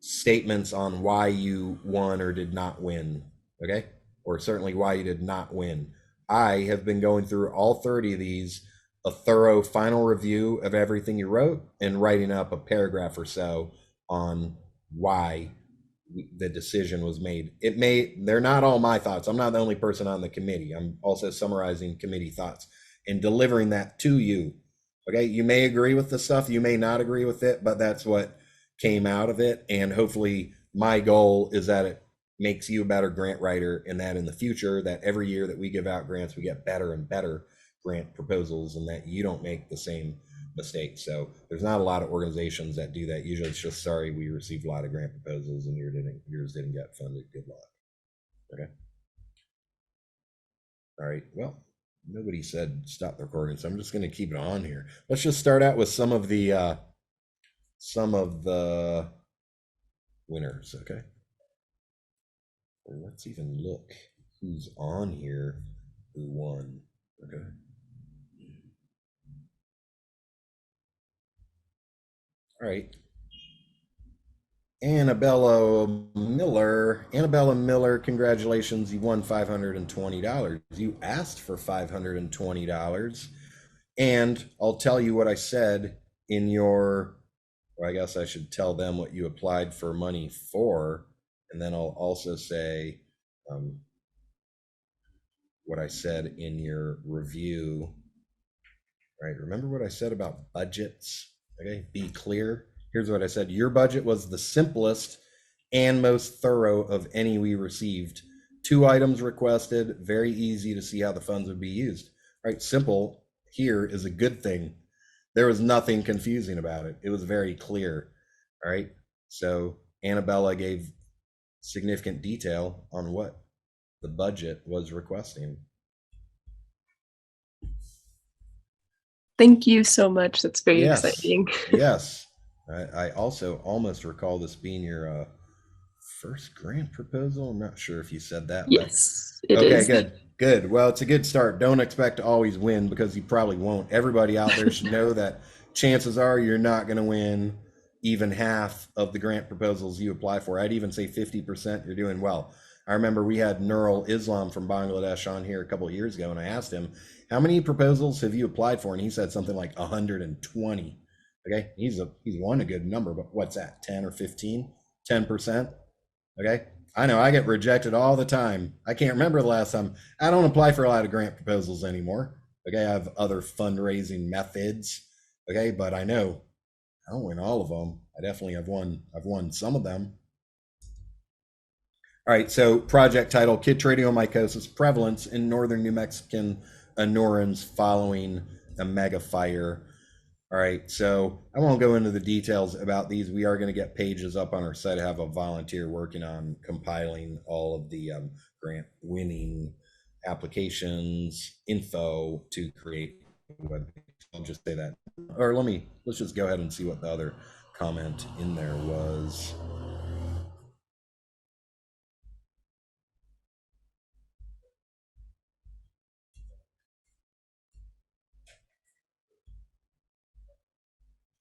statements on why you won or did not win. Okay, or certainly why you did not win. I have been going through all 30 of these, a thorough final review of everything you wrote, and writing up a paragraph or so on why the decision was made. They're not all my thoughts. I'm not the only person on the committee. I'm also summarizing committee thoughts and delivering that to you. Okay, you may agree with the stuff, you may not agree with it, but that's what came out of it. And hopefully my goal is that it makes you a better grant writer, and that in the future, that every year that we give out grants, we get better and better grant proposals, and that you don't make the same mistakes. So there's not a lot of organizations that do that. Usually it's just, sorry, we received a lot of grant proposals and yours didn't get funded. Good luck. Okay. All right. Well, nobody said stop the recording, so I'm just going to keep it on here. Let's just start out with some of the winners. Okay. Or let's even look who's on here who won. Okay. All right. Annabella Miller, congratulations. You won $520. You asked for $520. And I'll tell you what I said in your, or I guess I should tell them what you applied for money for. And then I'll also say what I said in your review. Right. Remember what I said about budgets? Okay. Be clear. Here's what I said. Your budget was the simplest and most thorough of any we received. 2 items requested, very easy to see how the funds would be used. Right. Simple here is a good thing. There was nothing confusing about it. It was very clear. All right. So Annabella gave significant detail on what the budget was requesting. Thank you so much. That's very Yes. exciting. Yes. I also almost recall this being your first grant proposal. I'm not sure if you said that, but Yes, it okay, is. good. Good. Well, it's a good start. Don't expect to always win, because you probably won't. Everybody out there should know that chances are you're not going to win even half of the grant proposals you apply for. I'd even say 50%. You're doing well. I remember we had Nurul Islam from Bangladesh on here a couple of years ago, and I asked him, how many proposals have you applied for? And he said something like 120. Okay, he's won a good number, but what's that? 10 or 15? 10%? Okay, I know I get rejected all the time. I can't remember the last time. I don't apply for a lot of grant proposals anymore. Okay, I have other fundraising methods. Okay, but I know I don't win all of them. I definitely have won. I've won some of them. All right, so project title: Chytridiomycosis prevalence in northern New Mexican Anorans following a mega fire. All right, so I won't go into the details about these. We are going to get pages up on our site. I have a volunteer working on compiling all of the grant winning applications info to create a web page. I'll just say that. Or let's just go ahead and see what the other comment in there was.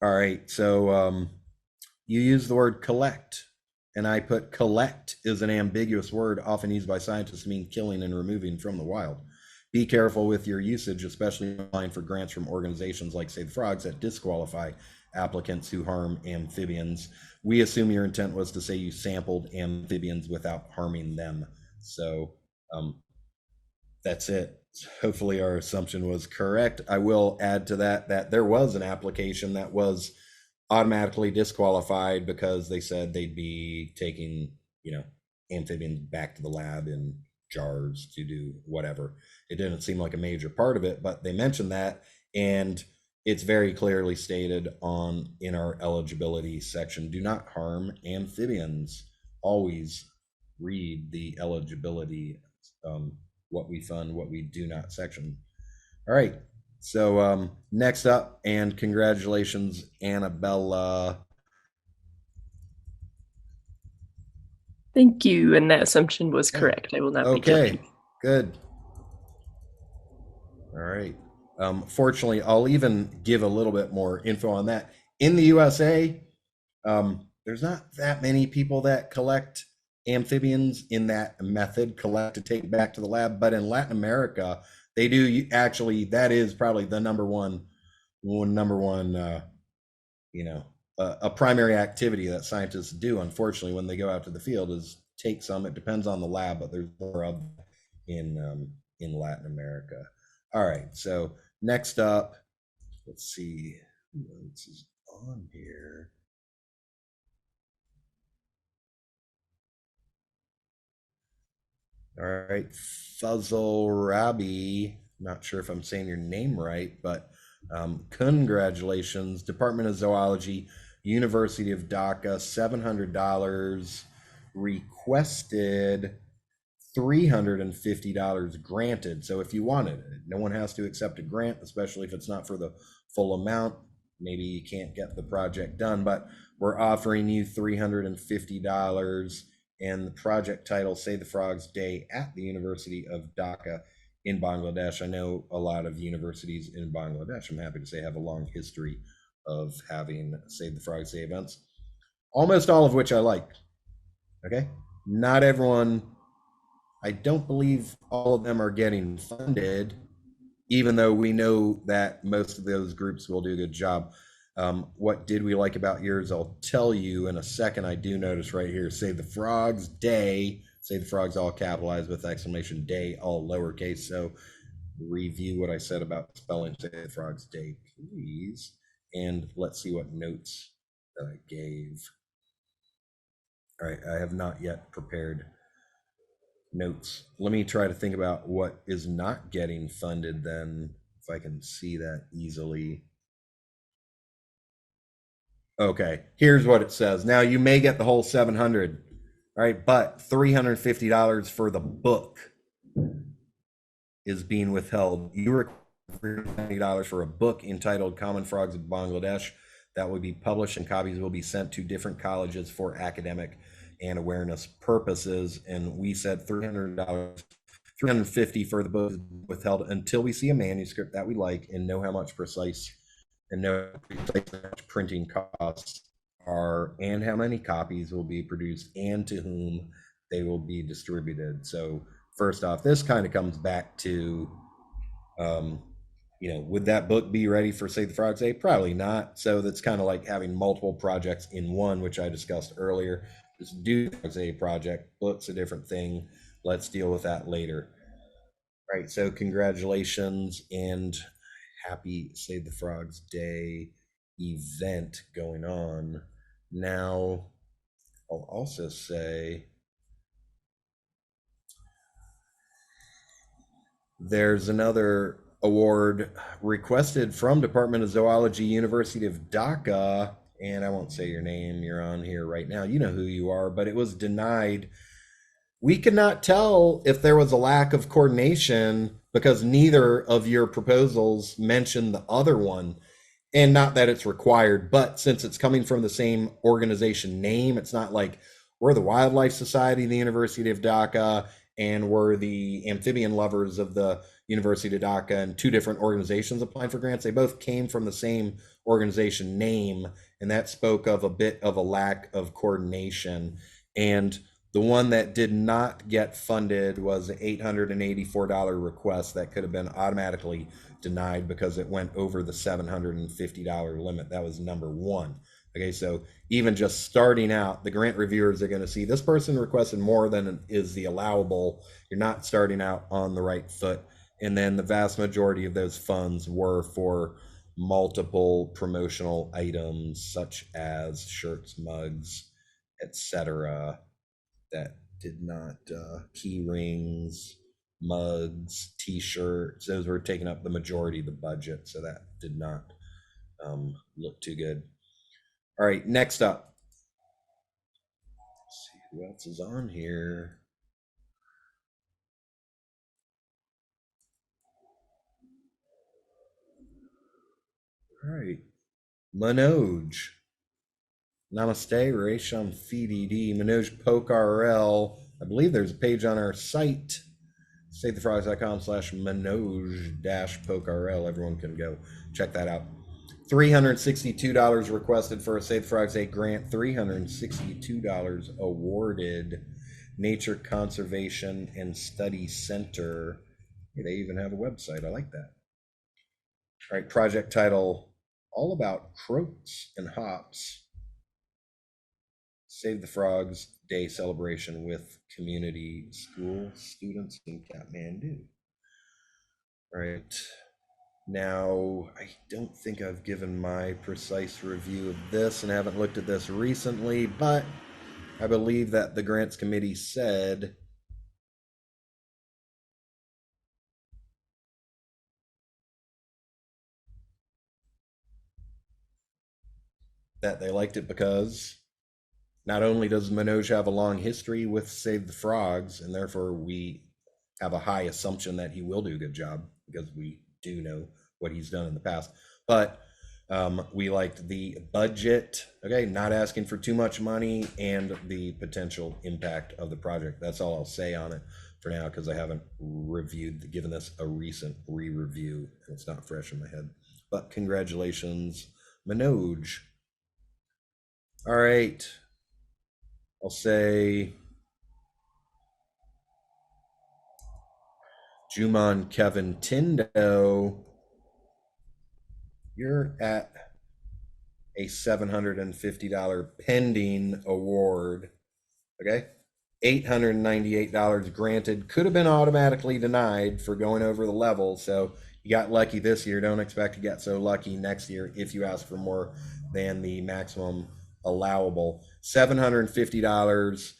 All right, so you use the word collect, and I put collect is an ambiguous word often used by scientists to mean killing and removing from the wild. Be careful with your usage, especially applying for grants from organizations like Save the Frogs that disqualify applicants who harm amphibians. We assume your intent was to say you sampled amphibians without harming them. So that's it. Hopefully our assumption was correct. I will add to that there was an application that was automatically disqualified because they said they'd be taking, amphibians back to the lab in jars to do whatever. It didn't seem like a major part of it, but they mentioned that, and it's very clearly stated in our eligibility section, do not harm amphibians. Always read the eligibility, what we fund, what we do not section. All right. So next up, and congratulations, Annabella. Thank you. And that assumption was Yeah. correct. I will not be Okay, judging. good. All right. Fortunately, I'll even give a little bit more info on that. In the USA, there's not that many people that collect amphibians in that method, collect to take back to the lab. But in Latin America, they do actually. That is probably the number one, a primary activity that scientists do. Unfortunately, when they go out to the field, is take some. It depends on the lab, but there's more of in Latin America. All right. So next up, let's see who else is on here. All right, Fuzzle Rabi. Not sure if I'm saying your name right, but congratulations, Department of Zoology, University of Dhaka, $700 requested, $350 granted. So if you wanted it, no one has to accept a grant, especially if it's not for the full amount. Maybe you can't get the project done, but we're offering you $350, and the project title, Save the Frogs Day at the University of Dhaka in Bangladesh. I know a lot of universities in Bangladesh, I'm happy to say, have a long history of having Save the Frogs Day events, almost all of which I like. Okay. Not everyone, I don't believe all of them are getting funded, even though we know that most of those groups will do a good job. What did we like about yours? I'll tell you in a second. I do notice right here, Save the Frogs Day. Save the Frogs all capitalized with exclamation day, all lowercase. So review what I said about spelling Save the Frogs Day, please. And let's see what notes that I gave. All right, I have not yet prepared notes. Let me try to think about what is not getting funded then, if I can see that easily. Okay, here's what it says. Now you may get the whole 700, all right, but $350 for the book is being withheld. You require $350 for a book entitled Common Frogs of Bangladesh that will be published, and copies will be sent to different colleges for academic and awareness purposes. And we said $300, $350 for the book is withheld until we see a manuscript that we like and know how much precise printing costs are and how many copies will be produced and to whom they will be distributed. So first off, this kind of comes back to, would that book be ready for Save the Frogs Day? Probably not. So that's kind of like having multiple projects in one, which I discussed earlier. Just do a project, book's a different thing. Let's deal with that later. All right, so congratulations and happy Save the Frogs Day event going on. Now, I'll also say There's another award requested from Department of Zoology, University of Dhaka, and I won't say your name. You're on here right now. You know who you are, but it was denied. We could not tell if there was a lack of coordination because neither of your proposals mentioned the other one. And not that it's required, but since it's coming from the same organization name, it's not like we're the Wildlife Society of the University of Dhaka and we're the amphibian lovers of the University of Dhaka, and two different organizations applying for grants. They both came from the same organization name, and that spoke of a bit of a lack of coordination. And the one that did not get funded was an $884 request that could have been automatically denied because it went over the $750 limit. That was number one. Okay, so even just starting out, the grant reviewers are going to see this person requested more than is the allowable. You're not starting out on the right foot. And then the vast majority of those funds were for multiple promotional items such as shirts, mugs, etc. That did not key rings, mugs, t-shirts. Those were taking up the majority of the budget, so that did not look too good. All right, next up. Let's see who else is on here. All right, Manoj. Namaste, Resham FDD, Manoj PokeRL. I believe there's a page on our site, savethefrogs.com/Manoj-PokeRL. Everyone can go check that out. $362 requested for a Save the Frogs 8 grant, $362 awarded. Nature Conservation and Study Center. Hey, they even have a website. I like that. All right, project title, All About Croaks and Hops. Save the Frogs Day celebration with community school students in Kathmandu. All right. Now, I don't think I've given my precise review of this and haven't looked at this recently, but I believe that the grants committee said that they liked it because not only does Manoj have a long history with Save the Frogs, and therefore we have a high assumption that he will do a good job because we do know what he's done in the past, but we liked the budget, okay, not asking for too much money, and the potential impact of the project. That's all I'll say on it for now because I haven't given this a recent re-review, and it's not fresh in my head. But congratulations, Manoj. All right, I'll say Juman Kevin Tindo, you're at a $750 pending award. Okay. $898 granted. Could have been automatically denied for going over the level. So you got lucky this year. Don't expect to get so lucky next year if you ask for more than the maximum allowable. $750.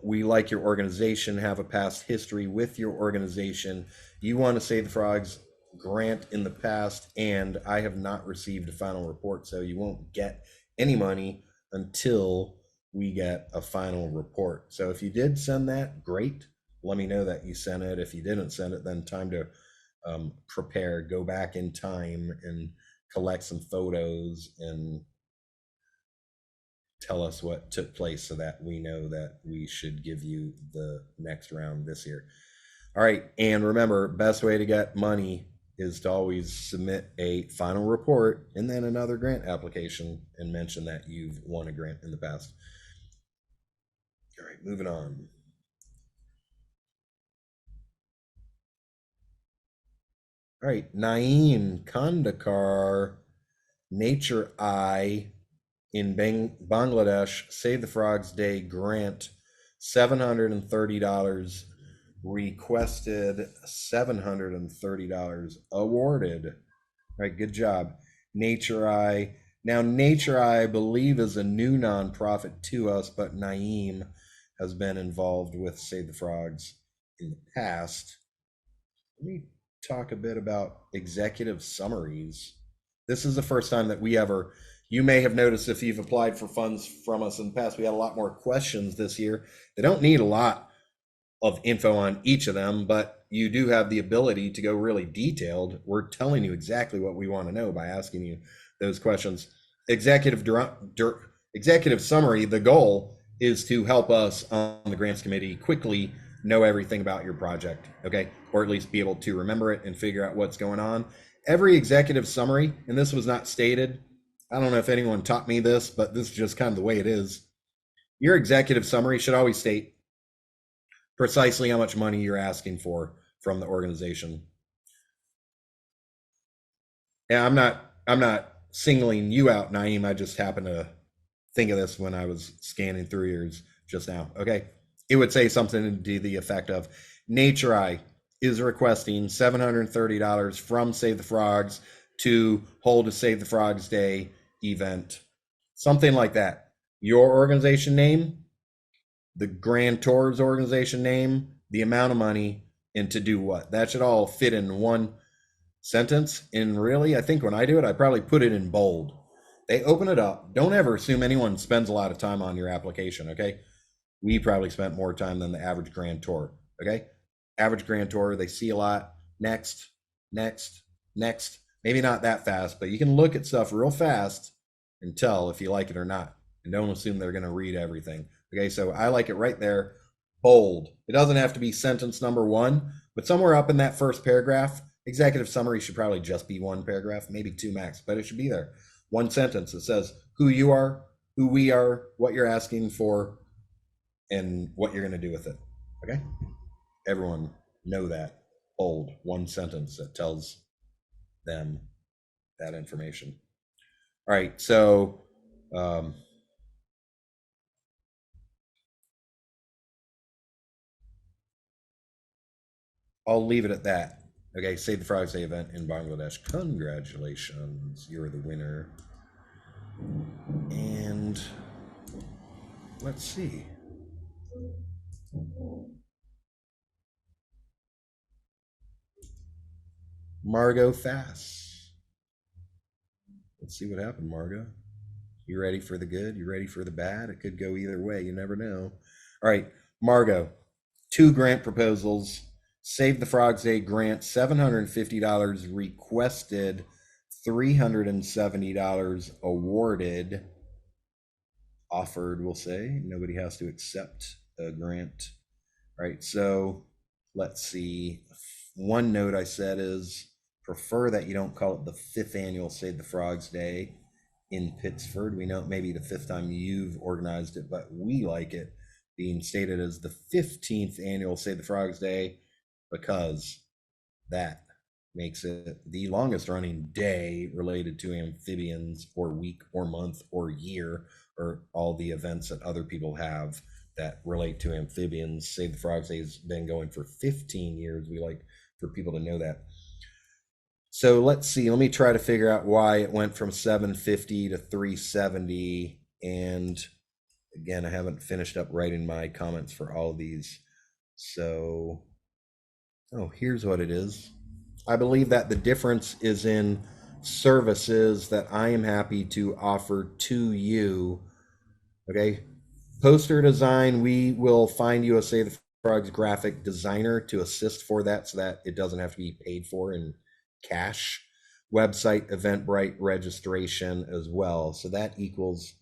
We like your organization, have a past history with your organization. You want to Save the Frogs grant in the past, and I have not received a final report, so you won't get any money until we get a final report. So if you did send that, great. Let me know that you sent it. If you didn't send it, then time to prepare, go back in time and collect some photos and tell us what took place so that we know that we should give you the next round this year. All right, and remember, best way to get money is to always submit a final report and then another grant application and mention that you've won a grant in the past. All right, moving on. All right, Naeem Kandakar, Nature Eye in Bangladesh, Save the Frogs Day grant, $730 requested, $730 awarded. All right, good job. Nature Eye. Now, Nature Eye, I believe, is a new nonprofit to us, but Naeem has been involved with Save the Frogs in the past. let me talk a bit about executive summaries. This is the first time that we ever, you may have noticed if you've applied for funds from us in the past, we had a lot more questions this year. They don't need a lot of info on each of them, but you do have the ability to go really detailed. We're telling you exactly what we want to know by asking you those questions. Executive summary, the goal is to help us on the grants committee quickly know everything about your project, okay? Or at least be able to remember it and figure out what's going on. Every executive summary, and this was not stated, I don't know if anyone taught me this, but this is just kind of the way it is. Your executive summary should always state precisely how much money you're asking for from the organization. And I'm not singling you out, Naeem. I just happened to think of this when I was scanning through yours just now. Okay. It would say something to the effect of Nature Eye is requesting $730 from Save the Frogs to hold a Save the Frogs Day event. Something like that. Your organization name, the grantor's organization name, the amount of money, and to do what. That should all fit in one sentence. And really, I think when I do it, I probably put it in bold. They open it up. Don't ever assume anyone spends a lot of time on your application, okay? We probably spent more time than the average grantor, okay? Average grantor, they see a lot. Next, next, next. Maybe not that fast, but you can look at stuff real fast and tell if you like it or not. And don't assume they're going to read everything. Okay, so I like it right there, bold. It doesn't have to be sentence number one, but somewhere up in that first paragraph, executive summary should probably just be one paragraph, maybe two max, but it should be there. One sentence that says who you are, who we are, what you're asking for, and what you're going to do with it. Okay? Everyone know that. Bold. One sentence that tells them that information. All right, so I'll leave it at that. Okay, Save the Frogs Day event in Bangladesh. Congratulations, you're the winner. And let's see. Margot Fass. Let's see what happened, Margot. You ready for the good? You ready for the bad? It could go either way. You never know. All right, Margot, 2 grant proposals. Save the Frogs Day grant, $750 requested, $370 awarded. Offered, we'll say. Nobody has to accept a grant. All right, so let's see. One note I said is prefer that you don't call it the 5th annual Save the Frogs Day in Pittsford. We know it may be the 5th time you've organized it, but we like it being stated as the 15th annual Save the Frogs Day because that makes it the longest running day related to amphibians or week or month or year or all the events that other people have that relate to amphibians. Save the Frogs Day has been going for 15 years. We like for people to know that. So let's see. Let me try to figure out why it went from 750 to 370. And again, I haven't finished up writing my comments for all of these. So, oh, here's what it is. I believe that the difference is in services that I am happy to offer to you. Okay. Poster design, we will find you a Save the Frogs graphic designer to assist for that so that it doesn't have to be paid for in cash. Website, Eventbrite registration as well. So that equals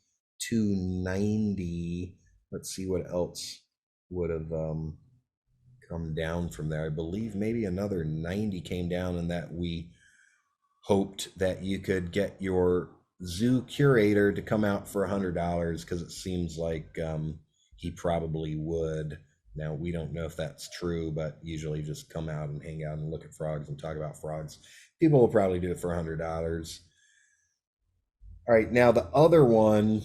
290. Let's see what else would have come down from there. I believe maybe another 90 came down, and that we hoped that you could get your zoo curator to come out for $100 because it seems like he probably would. Now, we don't know if that's true, but usually just come out and hang out and look at frogs and talk about frogs. People will probably do it for $100. All right, now the other one.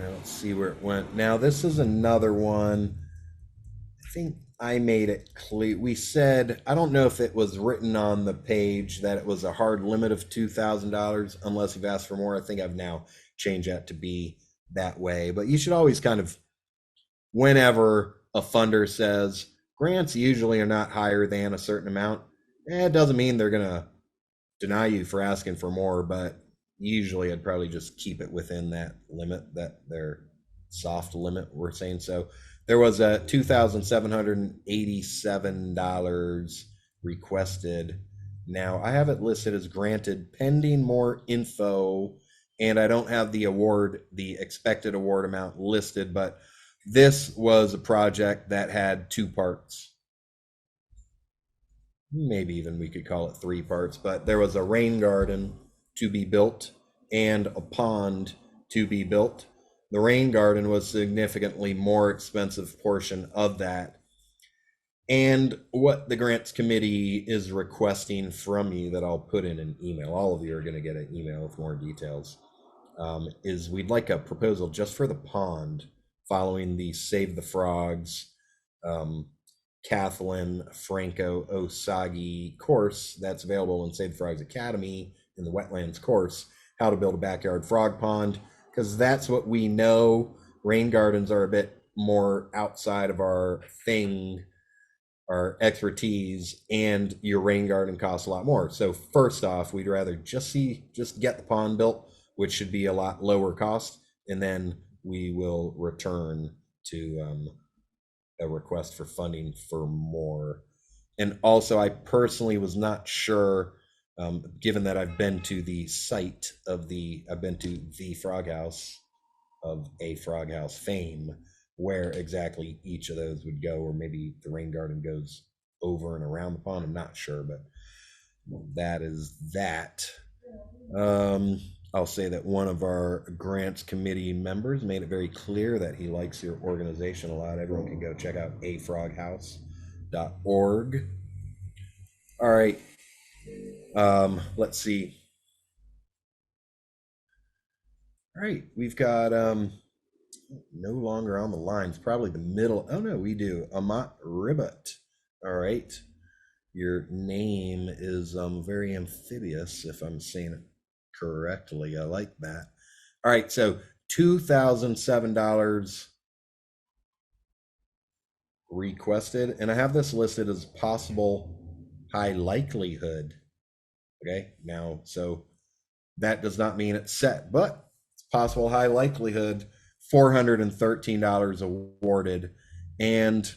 Let's see where it went. Now, this is another one. I think I made it clear. We said, I don't know if it was written on the page that it was a hard limit of $2,000 unless you've asked for more. I think I've now changed that to be that way. But you should always kind of, whenever a funder says grants usually are not higher than a certain amount, it doesn't mean they're going to deny you for asking for more, but usually I'd probably just keep it within that limit, that their soft limit we're saying. So there was a $2,787 requested. Now I have it listed as granted pending more info, and I don't have the expected award amount listed, but this was a project that had two parts. Maybe even we could call it three parts, but there was a rain garden to be built and a pond to be built. The rain garden was significantly more expensive portion of that. And what the grants committee is requesting from you, that I'll put in an email, all of you are going to get an email with more details, is we'd like a proposal just for the pond following the Save the Frogs um, Kathleen Franco Osagi course that's available in Save the Frogs Academy in the wetlands course, how to build a backyard frog pond, because that's what we know. Rain gardens are a bit more outside of our thing, our expertise, and your rain garden costs a lot more. So first off, we'd rather just get the pond built, which should be a lot lower cost, and then we will return to a request for funding for more. And also, I personally was not sure, given that I've been to the site of I've been to the Frog House of a Frog House fame, where exactly each of those would go, or maybe the rain garden goes over and around the pond. I'm not sure, but that is that. I'll say that one of our grants committee members made it very clear that he likes your organization a lot. Everyone can go check out afroghouse.org. All right. Let's see. All right, we've got no longer on the lines, probably the middle. Oh no, we do. Amat Ribbit. All right. Your name is very amphibious, if I'm saying it correctly. I like that. All right, so $2,007 requested, and I have this listed as possible high likelihood. Okay, now, so that does not mean it's set, but it's possible high likelihood. $413 awarded. And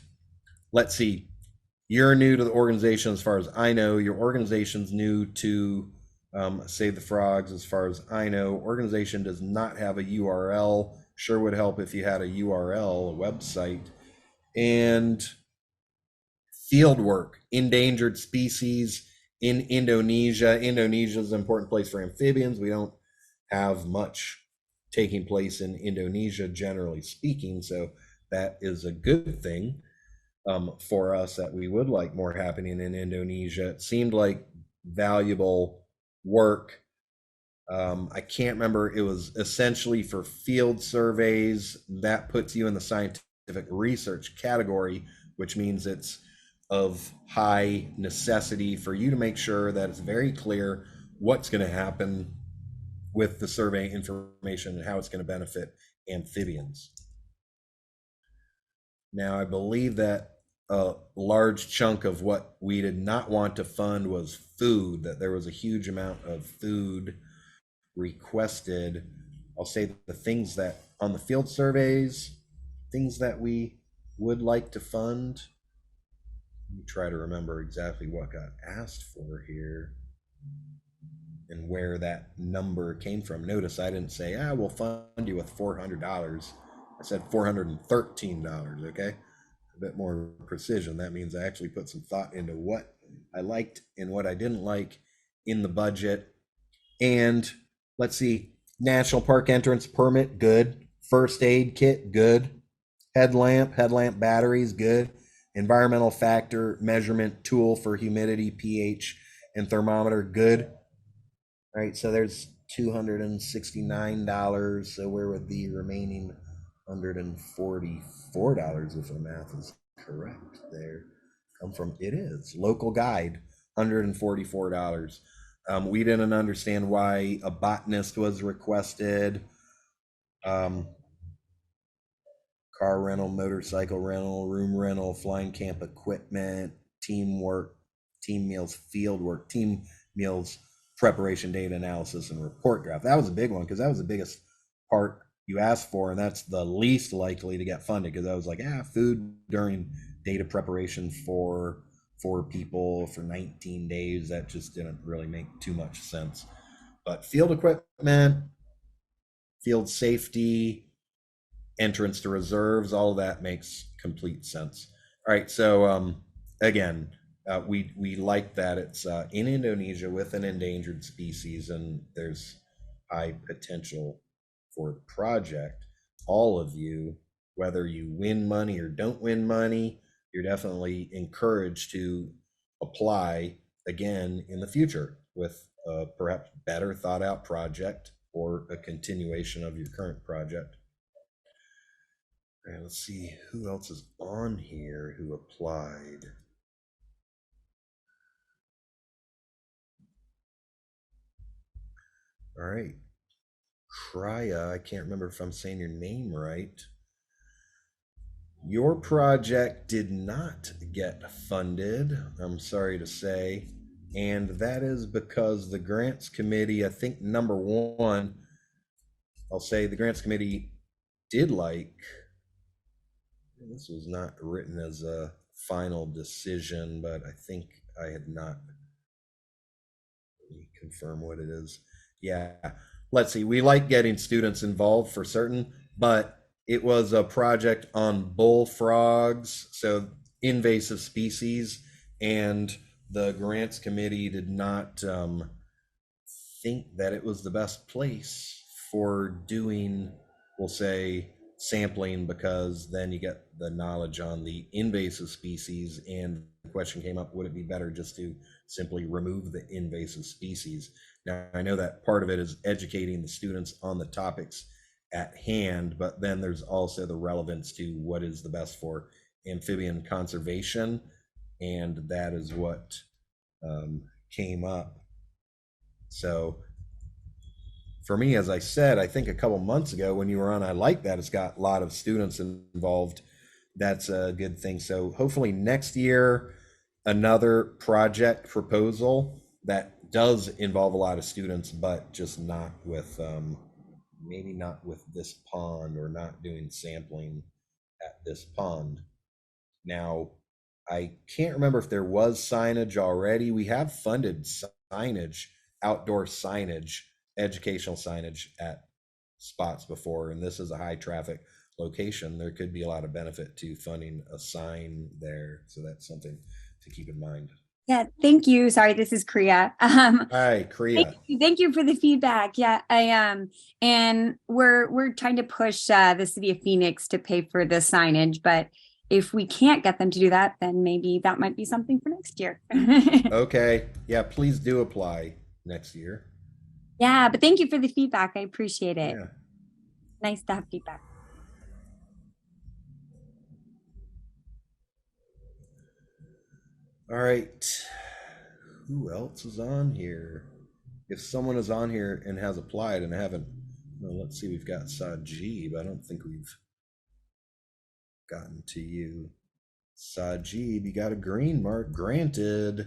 let's see, you're new to the organization as far as I know. Your organization's new to Save the Frogs as far as I know. Organization does not have a URL. Sure would help if you had a URL, a website. And field work, endangered species in Indonesia. Indonesia is an important place for amphibians. We don't have much taking place in Indonesia, generally speaking, so that is a good thing for us, that we would like more happening in Indonesia. It seemed like valuable work. I can't remember, it was essentially for field surveys. That puts you in the scientific research category, which means it's of high necessity for you to make sure that it's very clear what's going to happen with the survey information and how it's going to benefit amphibians. Now, I believe that a large chunk of what we did not want to fund was food, that there was a huge amount of food requested. I'll say the things that on the field surveys, things that we would like to fund. Let me try to remember exactly what got asked for here and where that number came from. Notice I didn't say, we'll fund you with $400. I said $413, okay? A bit more precision. That means I actually put some thought into what I liked and what I didn't like in the budget. And let's see, National Park entrance permit, good. First aid kit, good. Headlamp batteries, good. Environmental factor measurement tool for humidity, pH, and thermometer, good. All right, so there's $269. So where would the remaining $144, if the math is correct there, come from? It is local guide, $144. We didn't understand why a botanist was requested. car rental, motorcycle rental, room rental, flying camp equipment, teamwork, team meals, field work, team meals, preparation, data analysis, and report draft. That was a big one because that was the biggest part you asked for, and that's the least likely to get funded because I was like, food during data preparation for people for 19 days. That just didn't really make too much sense. But field equipment, field safety, entrance to reserves, all of that makes complete sense. All right, so again, we like that it's in Indonesia with an endangered species, and there's high potential for the project. All of you, whether you win money or don't win money, you're definitely encouraged to apply again in the future with a perhaps better thought out project or a continuation of your current project. All right, let's see who else is on here who applied. All right. Krya, I can't remember if I'm saying your name right. Your project did not get funded, I'm sorry to say. And that is because the grants committee, I think number one, I'll say the grants committee did like, this was not written as a final decision, but I think I had not, let me confirm what it is. Yeah, let's see. We like getting students involved for certain, but it was a project on bullfrogs, so invasive species, and the grants committee did not think that it was the best place for doing, we'll say, sampling, because then you get the knowledge on the invasive species, and the question came up, would it be better just to simply remove the invasive species? Now, I know that part of it is educating the students on the topics at hand, but then there's also the relevance to what is the best for amphibian conservation, and that is what came up. So for me, as I said, I think a couple months ago when you were on, I like that it's got a lot of students involved. That's a good thing. So hopefully next year, another project proposal that does involve a lot of students, but just not with, maybe not with this pond, or not doing sampling at this pond. Now, I can't remember if there was signage already. We have funded signage, outdoor signage, educational signage at spots before, and this is a high traffic location. There could be a lot of benefit to funding a sign there. So that's something to keep in mind. Yeah, thank you. Sorry, this is Kriya. Hi, Kriya. Thank you for the feedback. Yeah, and we're trying to push the city of Phoenix to pay for the signage, but if we can't get them to do that, then maybe that might be something for next year. Okay. Yeah, please do apply next year. Yeah, but thank you for the feedback. I appreciate it. Yeah. Nice to have feedback. All right. Who else is on here? If someone is on here and has applied and I haven't, well, let's see, we've got Sajib. I don't think we've gotten to you. Sajib, you got a green mark granted.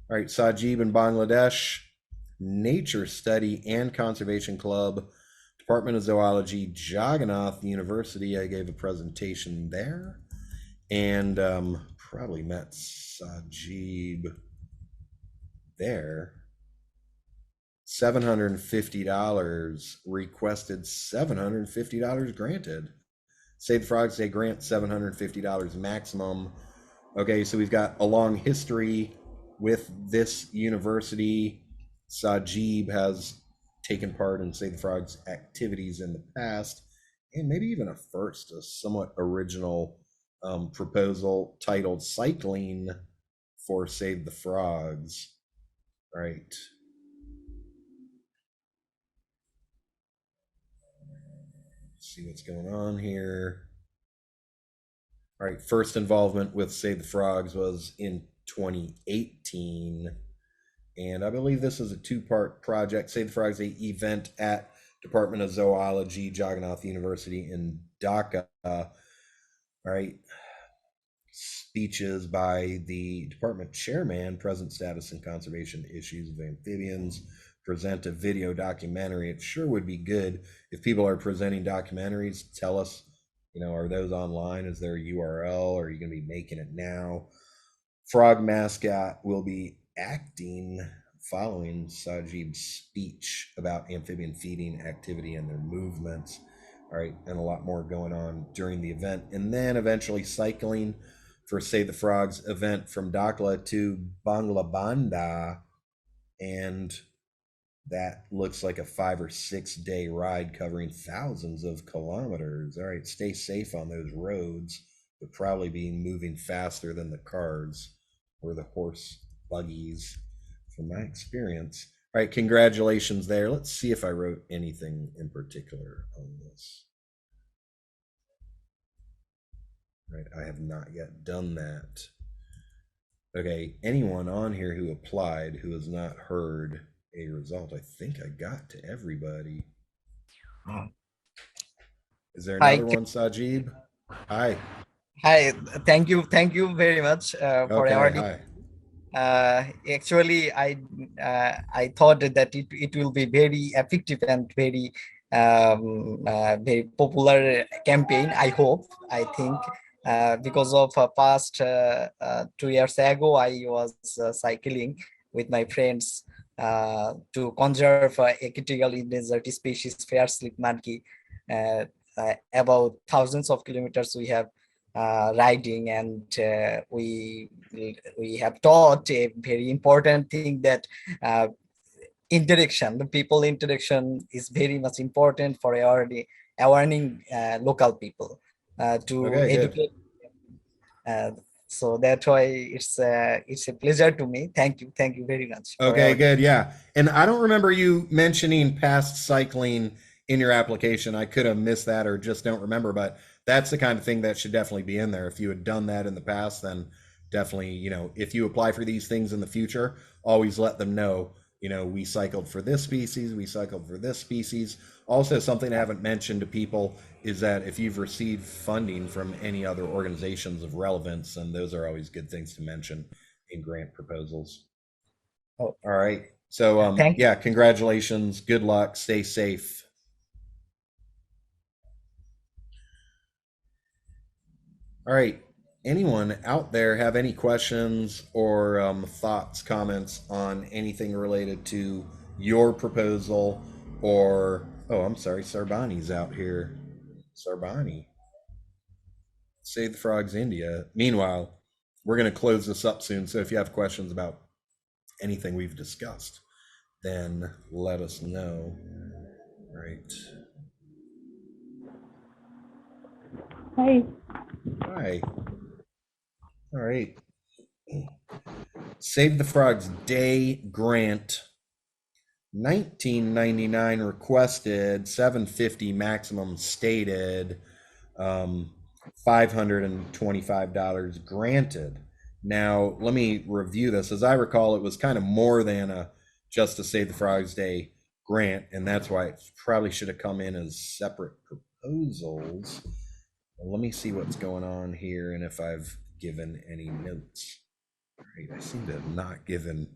All right, Sajib in Bangladesh, Nature Study and Conservation Club, Department of Zoology, Jagannath University. I gave a presentation there, and probably met Sajib there. $750 requested, $750 granted. Save the Frogs, they grant $750 maximum. Okay, so we've got a long history with this university. Sajib has taken part in Save the Frogs activities in the past, and maybe even a first, a somewhat original proposal titled Cycling for Save the Frogs. All right. Let's see what's going on here. All right, first involvement with Save the Frogs was in 2018. And I believe this is a two-part project. Save the Frogs, a event at Department of Zoology, Jagannath University in Dhaka. All right. Speeches by the department chairman, present status and conservation issues of amphibians, present a video documentary. It sure would be good if people are presenting documentaries. Tell us, are those online? Is there a URL? Are you going to be making it now? Frog mascot will be acting following Sajib's speech about amphibian feeding activity and their movements. All right, and a lot more going on during the event. And then eventually cycling for Save the Frogs event from Dakla to Banglabanda. And that looks like a 5 or 6 day ride covering thousands of kilometers. All right, stay safe on those roads, but probably be moving faster than the cars or the horse buggies, from my experience. All right, congratulations there. Let's see if I wrote anything in particular on this. All right, I have not yet done that. Okay, anyone on here who applied who has not heard a result, I think I got to everybody. Is there Hi, another one, Sajib? Hi. hi. Thank you very much for Okay, awarding. hi. Actually, I thought that it will be very effective and very popular campaign. I think because of past 2 years ago, I was cycling with my friends to conserve a critical endangered species, fair slip monkey. About thousands of kilometers we have riding, and we have taught a very important thing that interaction, the people interaction is very much important for awareing local people to Okay, good. educate. Uh, so that's why it's a pleasure to me. Thank you very much for Okay, awarding. good. Yeah. And I don't remember you mentioning past cycling in your application. I could have missed that or just don't remember, but that's the kind of thing that should definitely be in there. If you had done that in the past, then definitely, if you apply for these things in the future, always let them know, we cycled for this species, we cycled for this species. Also, something I haven't mentioned to people is that if you've received funding from any other organizations of relevance, and those are always good things to mention in grant proposals. Oh, All right. So thank yeah, congratulations. Good luck. Stay safe. All right. Anyone out there have any questions or thoughts, comments on anything related to your proposal or I'm sorry, Sarbani's out here. Sarbani. Save the Frogs India. Meanwhile, we're going to close this up soon. So if you have questions about anything we've discussed, then let us know. All right. Hey. Hi. All right. Save the Frogs Day grant 1999 requested, 750 maximum stated, $525 granted. Now, let me review this. As I recall, it was kind of more than a just to Save the Frogs Day grant, and that's why it probably should have come in as separate proposals. Let me see what's going on here and if I've given any notes. Right, I seem to have not given.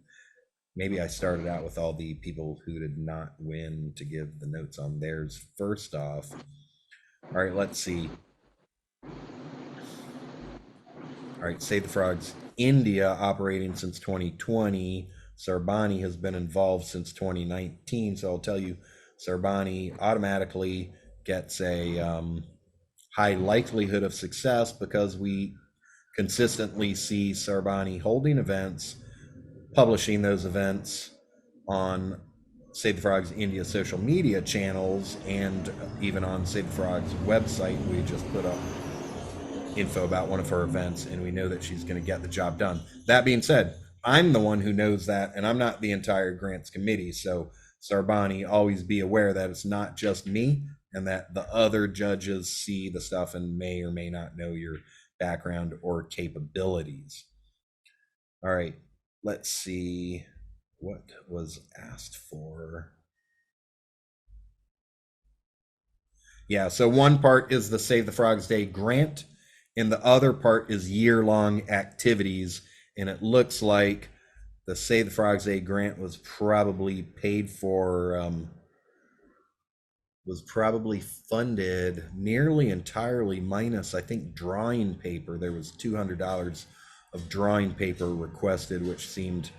Maybe I started out with all the people who did not win to give the notes on theirs first off. All right, let's see. All right, Save the Frogs India operating since 2020. Sarbani has been involved since 2019. So I'll tell you, Sarbani automatically gets a high likelihood of success because we consistently see Sarbani holding events, publishing those events on Save the Frogs India social media channels, and even on Save the Frogs website. We just put up info about one of her events, and we know that she's going to get the job done. That being said, I'm the one who knows that, and I'm not the entire grants committee. So Sarbani, always be aware that it's not just me, and that the other judges see the stuff and may or may not know your background or capabilities. All right, let's see what was asked for. Yeah, so one part is the Save the Frogs Day grant, and the other part is year-long activities. And it looks like the Save the Frogs Day grant was probably paid for, was probably funded nearly entirely minus, I think, drawing paper. There was $200 of drawing paper requested, which seemed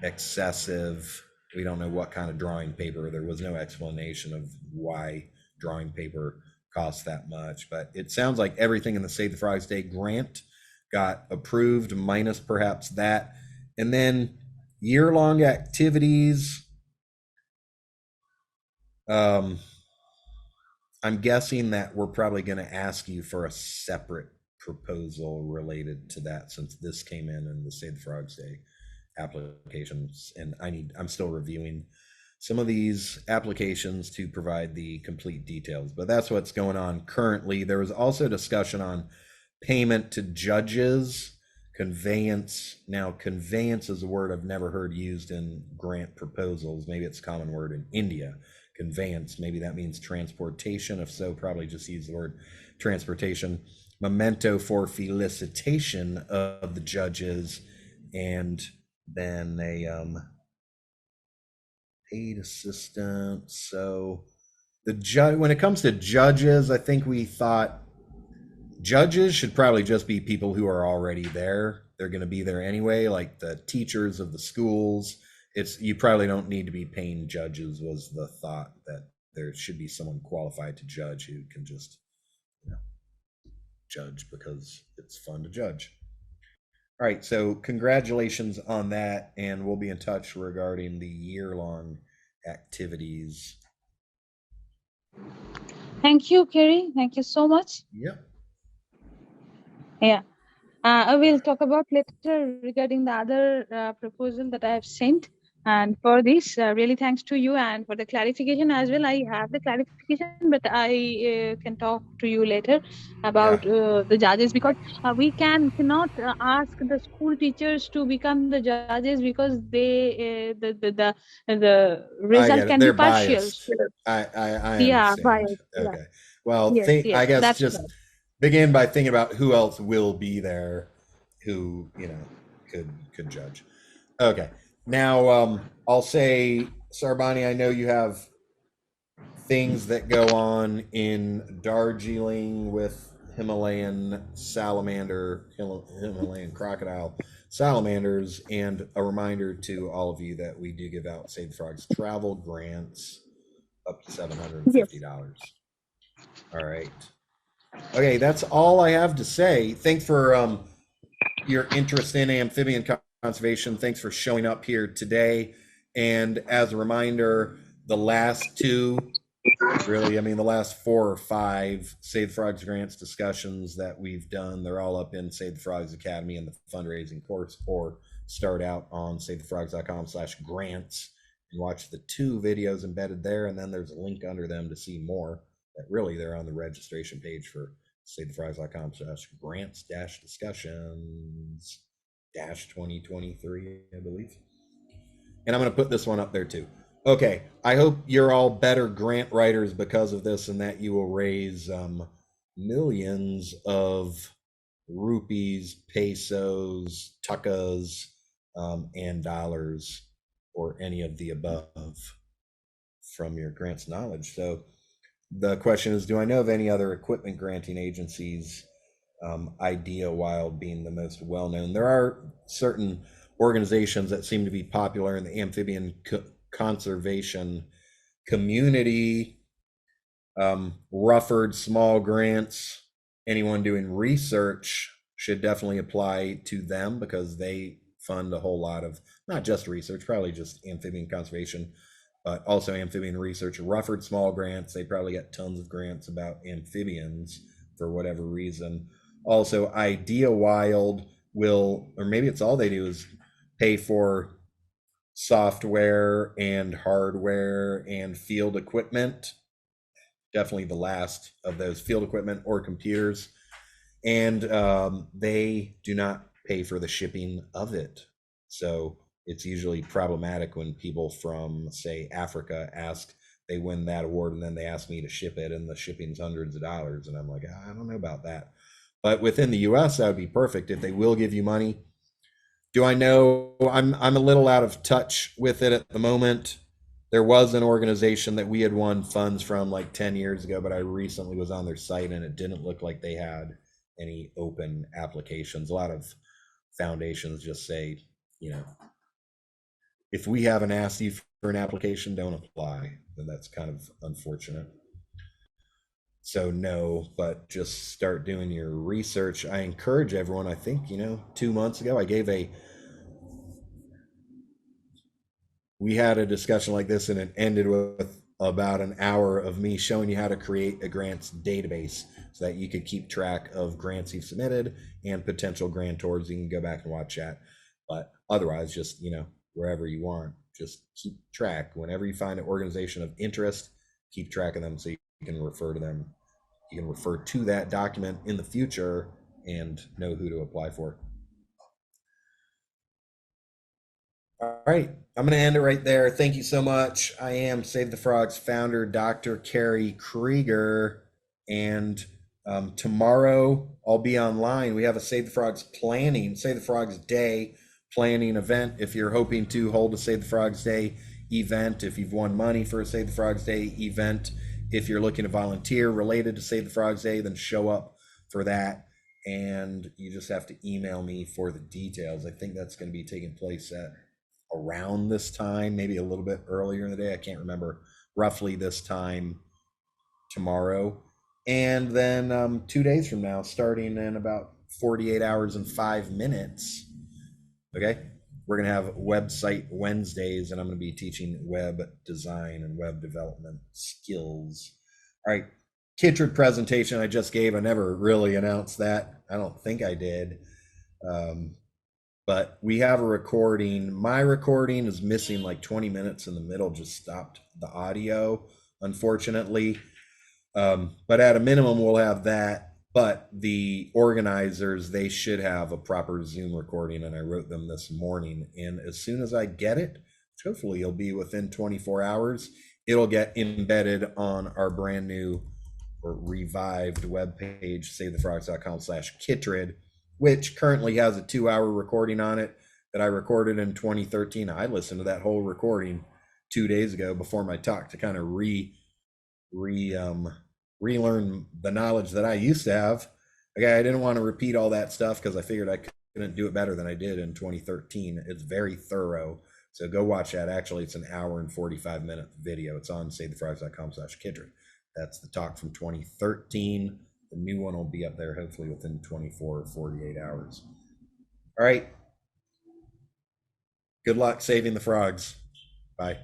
excessive. We don't know what kind of drawing paper. There was no explanation of why drawing paper costs that much, but it sounds like everything in the Save the Frogs Day grant got approved, minus perhaps that. And then year-long activities. I'm guessing that we're probably going to ask you for a separate proposal related to that, since this came in the Save the Frogs Day applications, and I'm still reviewing some of these applications to provide the complete details, but that's what's going on currently. There was also discussion on payment to judges, conveyance. Now, conveyance is a word I've never heard used in grant proposals. Maybe it's a common word in India. Conveyance, maybe that means transportation. If so, probably just use the word transportation. Memento for felicitation of the judges, and then a paid assistance. So the judge, when it comes to judges, I think we thought judges should probably just be people who are already there. They're going to be there anyway, like the teachers of the schools. You probably don't need to be paying judges, was the thought, that there should be someone qualified to judge who can just, judge because it's fun to judge. All right, so congratulations on that, and we'll be in touch regarding the year-long activities. Thank you, Kerry. Thank you so much. Yep. Yeah. I will talk about later regarding the other proposal that I have sent. And for this, really thanks to you, and for the clarification as well. I have the clarification, but I can talk to you later about the judges, because we cannot ask the school teachers to become the judges, because they the result can They're be partial. biased. I Yeah, understand. biased. Okay. Yeah. Well, Yes, I yes, guess that's just right. begin by thinking about who else will be there, who could judge. Okay. Now, I'll say, Sarbani, I know you have things that go on in Darjeeling with Himalayan crocodile salamanders, and a reminder to all of you that we do give out Save the Frogs travel grants up to $750. All right. Okay, that's all I have to say. Thanks for your interest in amphibian conservation. Thanks for showing up here today. And as a reminder, the last two, really, the last 4 or 5 Save the Frogs grants discussions that we've done, they're all up in Save the Frogs Academy in the fundraising course, or start out on savethefrogs.com/grants and watch the 2 videos embedded there. And then there's a link under them to see more. That really, they're on the registration page for savethefrogs.com/grants-discussions-2023, I believe. And I'm going to put this one up there too. Okay, I hope you're all better grant writers because of this, and that you will raise millions of rupees, pesos, takas, and dollars, or any of the above from your grants knowledge. So the question is, do I know of any other equipment granting agencies, Idea Wild being the most well-known? There are certain organizations that seem to be popular in the amphibian conservation community. Rufford small grants, anyone doing research should definitely apply to them, because they fund a whole lot of, not just research, probably just amphibian conservation, but also amphibian research. Rufford small grants, they probably get tons of grants about amphibians for whatever reason. Also, Idea Wild will, or maybe it's all they do is pay for software and hardware and field equipment. Definitely the last of those, field equipment or computers. And they do not pay for the shipping of it. So it's usually problematic when people from, say, Africa ask they win that award and then they ask me to ship it and the shipping's hundreds of dollars. And I'm like, I don't know about that. But within the US, that would be perfect if they will give you money. Do I know? I'm a little out of touch with it at the moment. There was an organization that we had won funds from like 10 years ago, but I recently was on their site and it didn't look like they had any open applications. A lot of foundations just say, you know, if we haven't asked you for an application, don't apply. And that's kind of unfortunate. So no, but just start doing your research. I encourage everyone. I think, 2 months ago, we had a discussion like this and it ended with about an hour of me showing you how to create a grants database so that you could keep track of grants you've submitted and potential grantors. You can go back and watch that. But otherwise, just, wherever you want, just keep track. Whenever you find an organization of interest, keep track of them so you can refer to them. You can refer to that document in the future and know who to apply for. All right, I'm going to end it right there. Thank you so much. I am Save the Frogs founder, Dr. Kerry Kriger, and tomorrow I'll be online. We have a Save the Frogs Day planning event. If you're hoping to hold a Save the Frogs Day event, if you've won money for a Save the Frogs Day event, if you're looking to volunteer related to Save the Frogs Day, then show up for that. And you just have to email me for the details. I think that's going to be taking place at around this time, maybe a little bit earlier in the day. I can't remember, roughly this time tomorrow. And then 2 days from now, starting in about 48 hours and 5 minutes, okay, we're going to have website Wednesdays, and I'm going to be teaching web design and web development skills. All right, Kittredge presentation I just gave, I never really announced that. I don't think I did. But we have a recording. My recording is missing like 20 minutes in the middle, just stopped the audio, unfortunately. But at a minimum, we'll have that. But the organizers, they should have a proper Zoom recording, and I wrote them this morning. And as soon as I get it, which hopefully it'll be within 24 hours, it'll get embedded on our brand new or revived webpage, savethefrogs.com/Kittredge, which currently has a 2-hour recording on it that I recorded in 2013. I listened to that whole recording 2 days ago before my talk to kind of relearn the knowledge that I used to have. Okay, I didn't want to repeat all that stuff because I figured I couldn't do it better than I did in 2013. It's very thorough. So go watch that. Actually, it's an hour and 45-minute video. It's on savethefrogs.com/Kittredge. That's the talk from 2013. The new one will be up there hopefully within 24 or 48 hours. All right. Good luck saving the frogs. Bye.